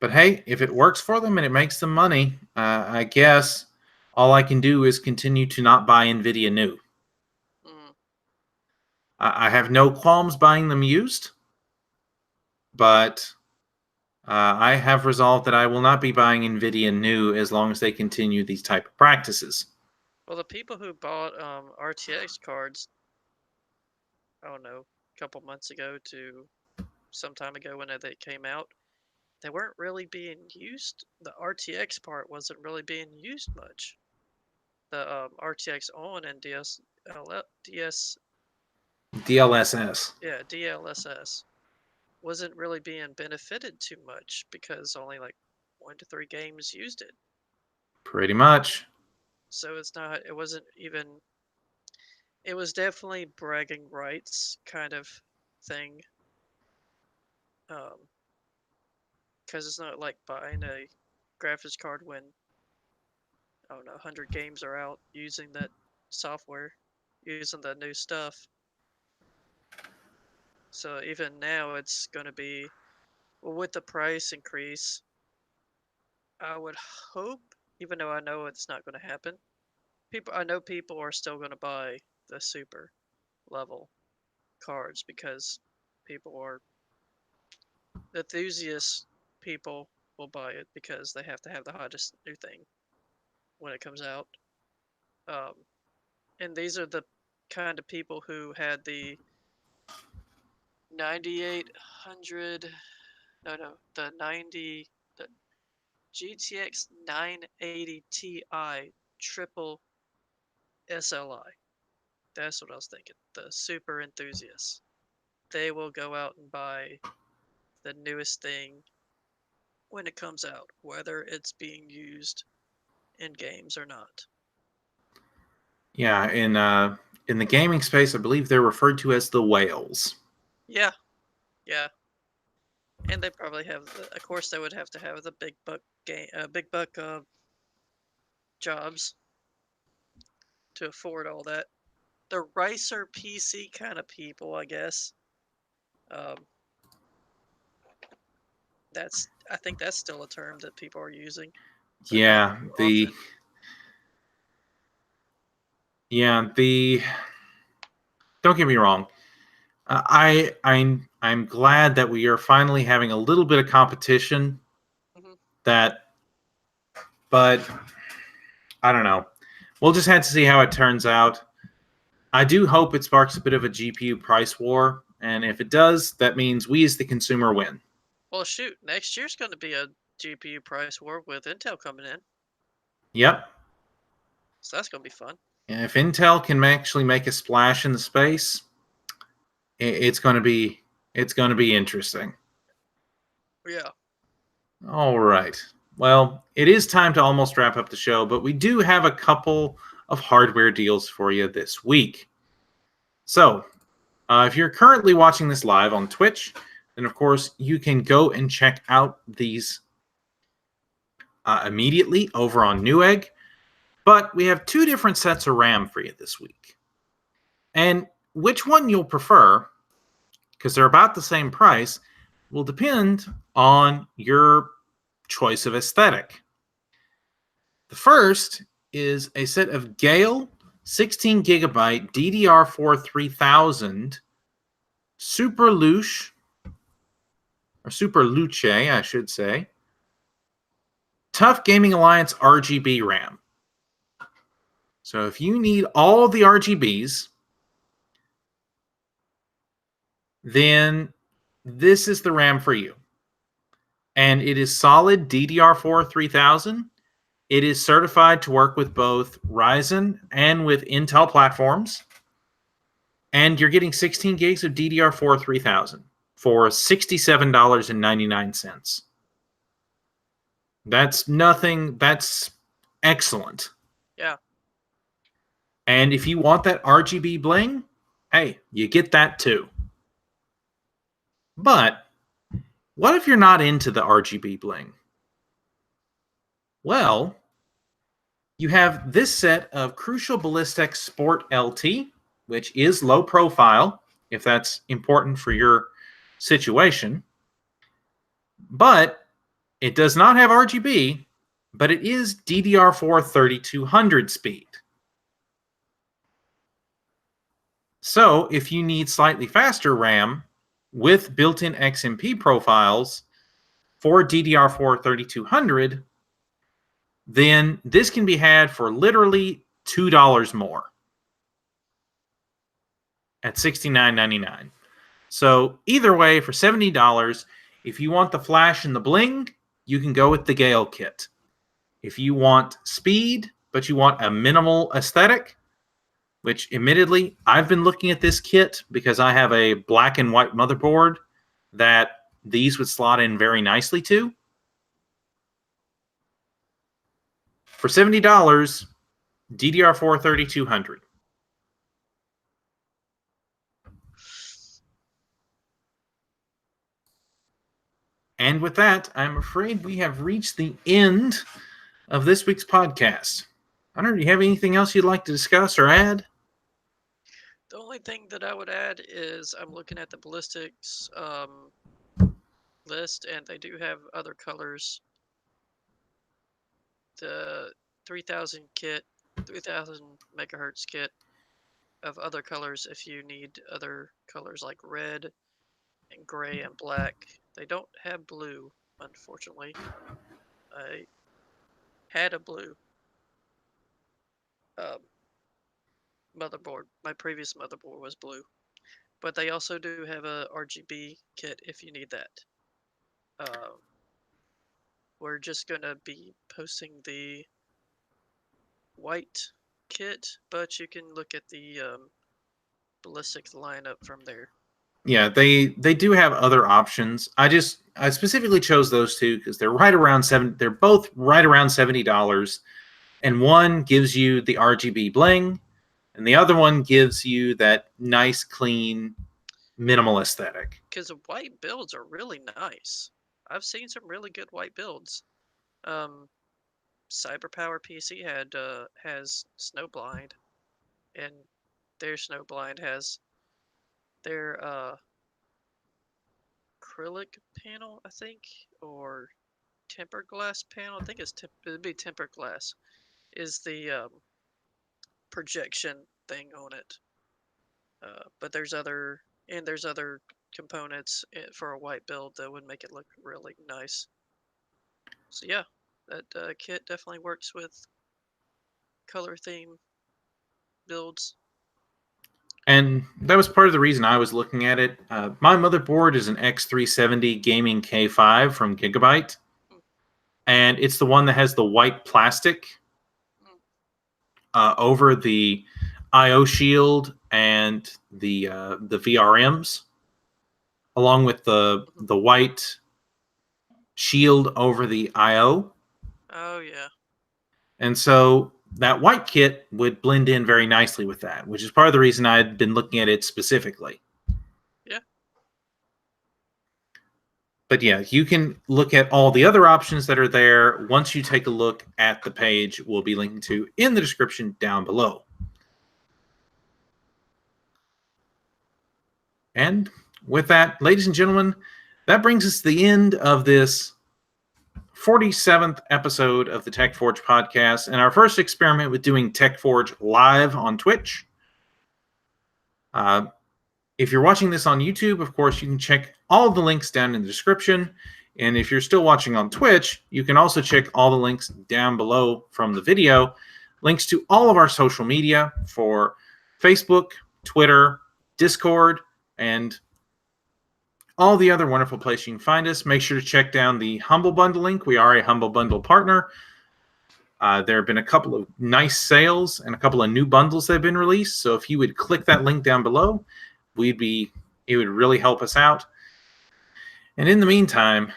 [SPEAKER 1] But hey, if it works for them and it makes them money, I guess all I can do is continue to not buy Nvidia new.
[SPEAKER 2] Mm.
[SPEAKER 1] I have no qualms buying them used, but I have resolved that I will not be buying Nvidia new as long as they continue these type of practices.
[SPEAKER 2] Well, the people who bought RTX cards, I don't know, a couple months ago to some time ago when they came out, they weren't really being used. The RTX part wasn't really being used much. The RTX on and
[SPEAKER 1] DLSS.
[SPEAKER 2] DLSS wasn't really being benefited too much because only like 1 to 3 games used it.
[SPEAKER 1] Pretty much.
[SPEAKER 2] So it wasn't even, it was definitely bragging rights kind of thing. Because it's not like buying a graphics card when, I don't know, 100 games are out using that software, using the new stuff. So even now it's going to be, well, with the price increase, I would hope, even though I know it's not going to happen, I know people are still going to buy the super level cards because people are enthusiast people will buy it because they have to have the hottest new thing when it comes out. Um, and these are the kind of people who had the 9800, the GTX 980 Ti triple SLI. That's what I was thinking. The super enthusiasts. They will go out and buy the newest thing when it comes out, whether it's being used in games or not.
[SPEAKER 1] Yeah, in the gaming space, I believe they're referred to as the whales.
[SPEAKER 2] Yeah, yeah, and they probably have. Of course, they would have to have the big buck jobs to afford all that. The Ricer PC kind of people, I guess. Um, I think that's still a term that people are using, but not
[SPEAKER 1] Yeah,
[SPEAKER 2] too
[SPEAKER 1] the
[SPEAKER 2] often.
[SPEAKER 1] yeah the don't get me wrong. I'm glad that we are finally having a little bit of competition.
[SPEAKER 2] Hmm.
[SPEAKER 1] That, but I don't know. We'll just have to see how it turns out. I do hope it sparks a bit of a GPU price war, and if it does, that means we as the consumer win.
[SPEAKER 2] Well, shoot, next year's going to be a GPU price war with Intel coming in,
[SPEAKER 1] Yep.
[SPEAKER 2] so that's going to be fun.
[SPEAKER 1] And if Intel can actually make a splash in the space, it's going to be interesting.
[SPEAKER 2] Yeah.
[SPEAKER 1] All right. Well, it is time to almost wrap up the show, but we do have a couple of hardware deals for you this week. So, if you're currently watching this live on Twitch, then of course you can go and check out these immediately over on Newegg. But we have two different sets of RAM for you this week. And which one you'll prefer, because they're about the same price, will depend on your choice of aesthetic. The first is a set of Gale 16 gigabyte DDR4 3000 Super Luce, or Super Luce, I should say, Tough Gaming Alliance RGB RAM. So if you need all the RGBs, then this is the RAM for you. And it is solid DDR4 3000. It is certified to work with both Ryzen and with Intel platforms. And you're getting 16 gigs of DDR4 3000 for $67.99. That's nothing. That's excellent.
[SPEAKER 2] Yeah.
[SPEAKER 1] And if you want that RGB bling, hey, you get that too. But what if you're not into the RGB bling? Well, you have this set of Crucial Ballistics Sport LT, which is low profile, if that's important for your situation. But it does not have RGB, but it is DDR4 3200 speed. So if you need slightly faster RAM with built-in XMP profiles for DDR4 3200, then this can be had for literally $2 more at $69.99. So either way, for $70, if you want the flash and the bling, you can go with the Gale kit. If you want speed, but you want a minimal aesthetic, which admittedly, I've been looking at this kit because I have a black and white motherboard that these would slot in very nicely to. For $70, DDR4 3200. And with that, I'm afraid we have reached the end of this week's podcast. Hunter, do you have anything else you'd like to discuss or add?
[SPEAKER 2] The only thing that I would add is I'm looking at the ballistics list, and they do have other colors. The 3000 kit, 3000 megahertz kit of other colors if you need other colors like red and gray and black. They don't have blue, unfortunately. I had a blue motherboard. My previous motherboard was blue. But they also do have a RGB kit if you need that. We're just going to be posting the white kit, but you can look at the ballistics lineup from there.
[SPEAKER 1] Yeah, they do have other options. I specifically chose those two because they're right around they're both right around $70. And one gives you the RGB bling, and the other one gives you that nice, clean, minimal aesthetic.
[SPEAKER 2] Because the white builds are really nice. I've seen some really good white builds. Cyberpower PC has Snowblind, and their Snowblind has their acrylic panel, I think, or tempered glass panel. I think it'd be tempered glass. Is the projection thing on it. But there's other components for a white build that would make it look really nice. So yeah, that kit definitely works with color theme builds.
[SPEAKER 1] And that was part of the reason I was looking at it. My motherboard is an X370 Gaming K5 from Gigabyte. And it's the one that has the white plastic over the I/O shield and the VRMs, along with the white shield over the I/O.
[SPEAKER 2] Oh yeah.
[SPEAKER 1] And so that white kit would blend in very nicely with that, which is part of the reason I'd been looking at it specifically.
[SPEAKER 2] Yeah.
[SPEAKER 1] But yeah, you can look at all the other options that are there once you take a look at the page we'll be linking to in the description down below. And with that, ladies and gentlemen, that brings us to the end of this 47th episode of the TechForge podcast and our first experiment with doing TechForge live on Twitch. If you're watching this on YouTube, of course, you can check all of the links down in the description. And if you're still watching on Twitch, you can also check all the links down below from the video. Links to all of our social media for Facebook, Twitter, Discord, and all the other wonderful places you can find us. Make sure to check down the Humble Bundle link. We are a Humble Bundle partner. There have been a couple of nice sales and a couple of new bundles that have been released. So if you would click that link down below, it would really help us out. And in the meantime,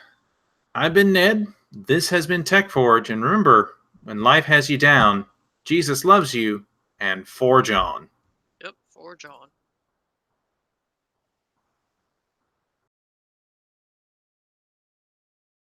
[SPEAKER 1] I've been Ned. This has been TechForge. And remember, when life has you down, Jesus loves you, and forge on.
[SPEAKER 2] Yep, forge on.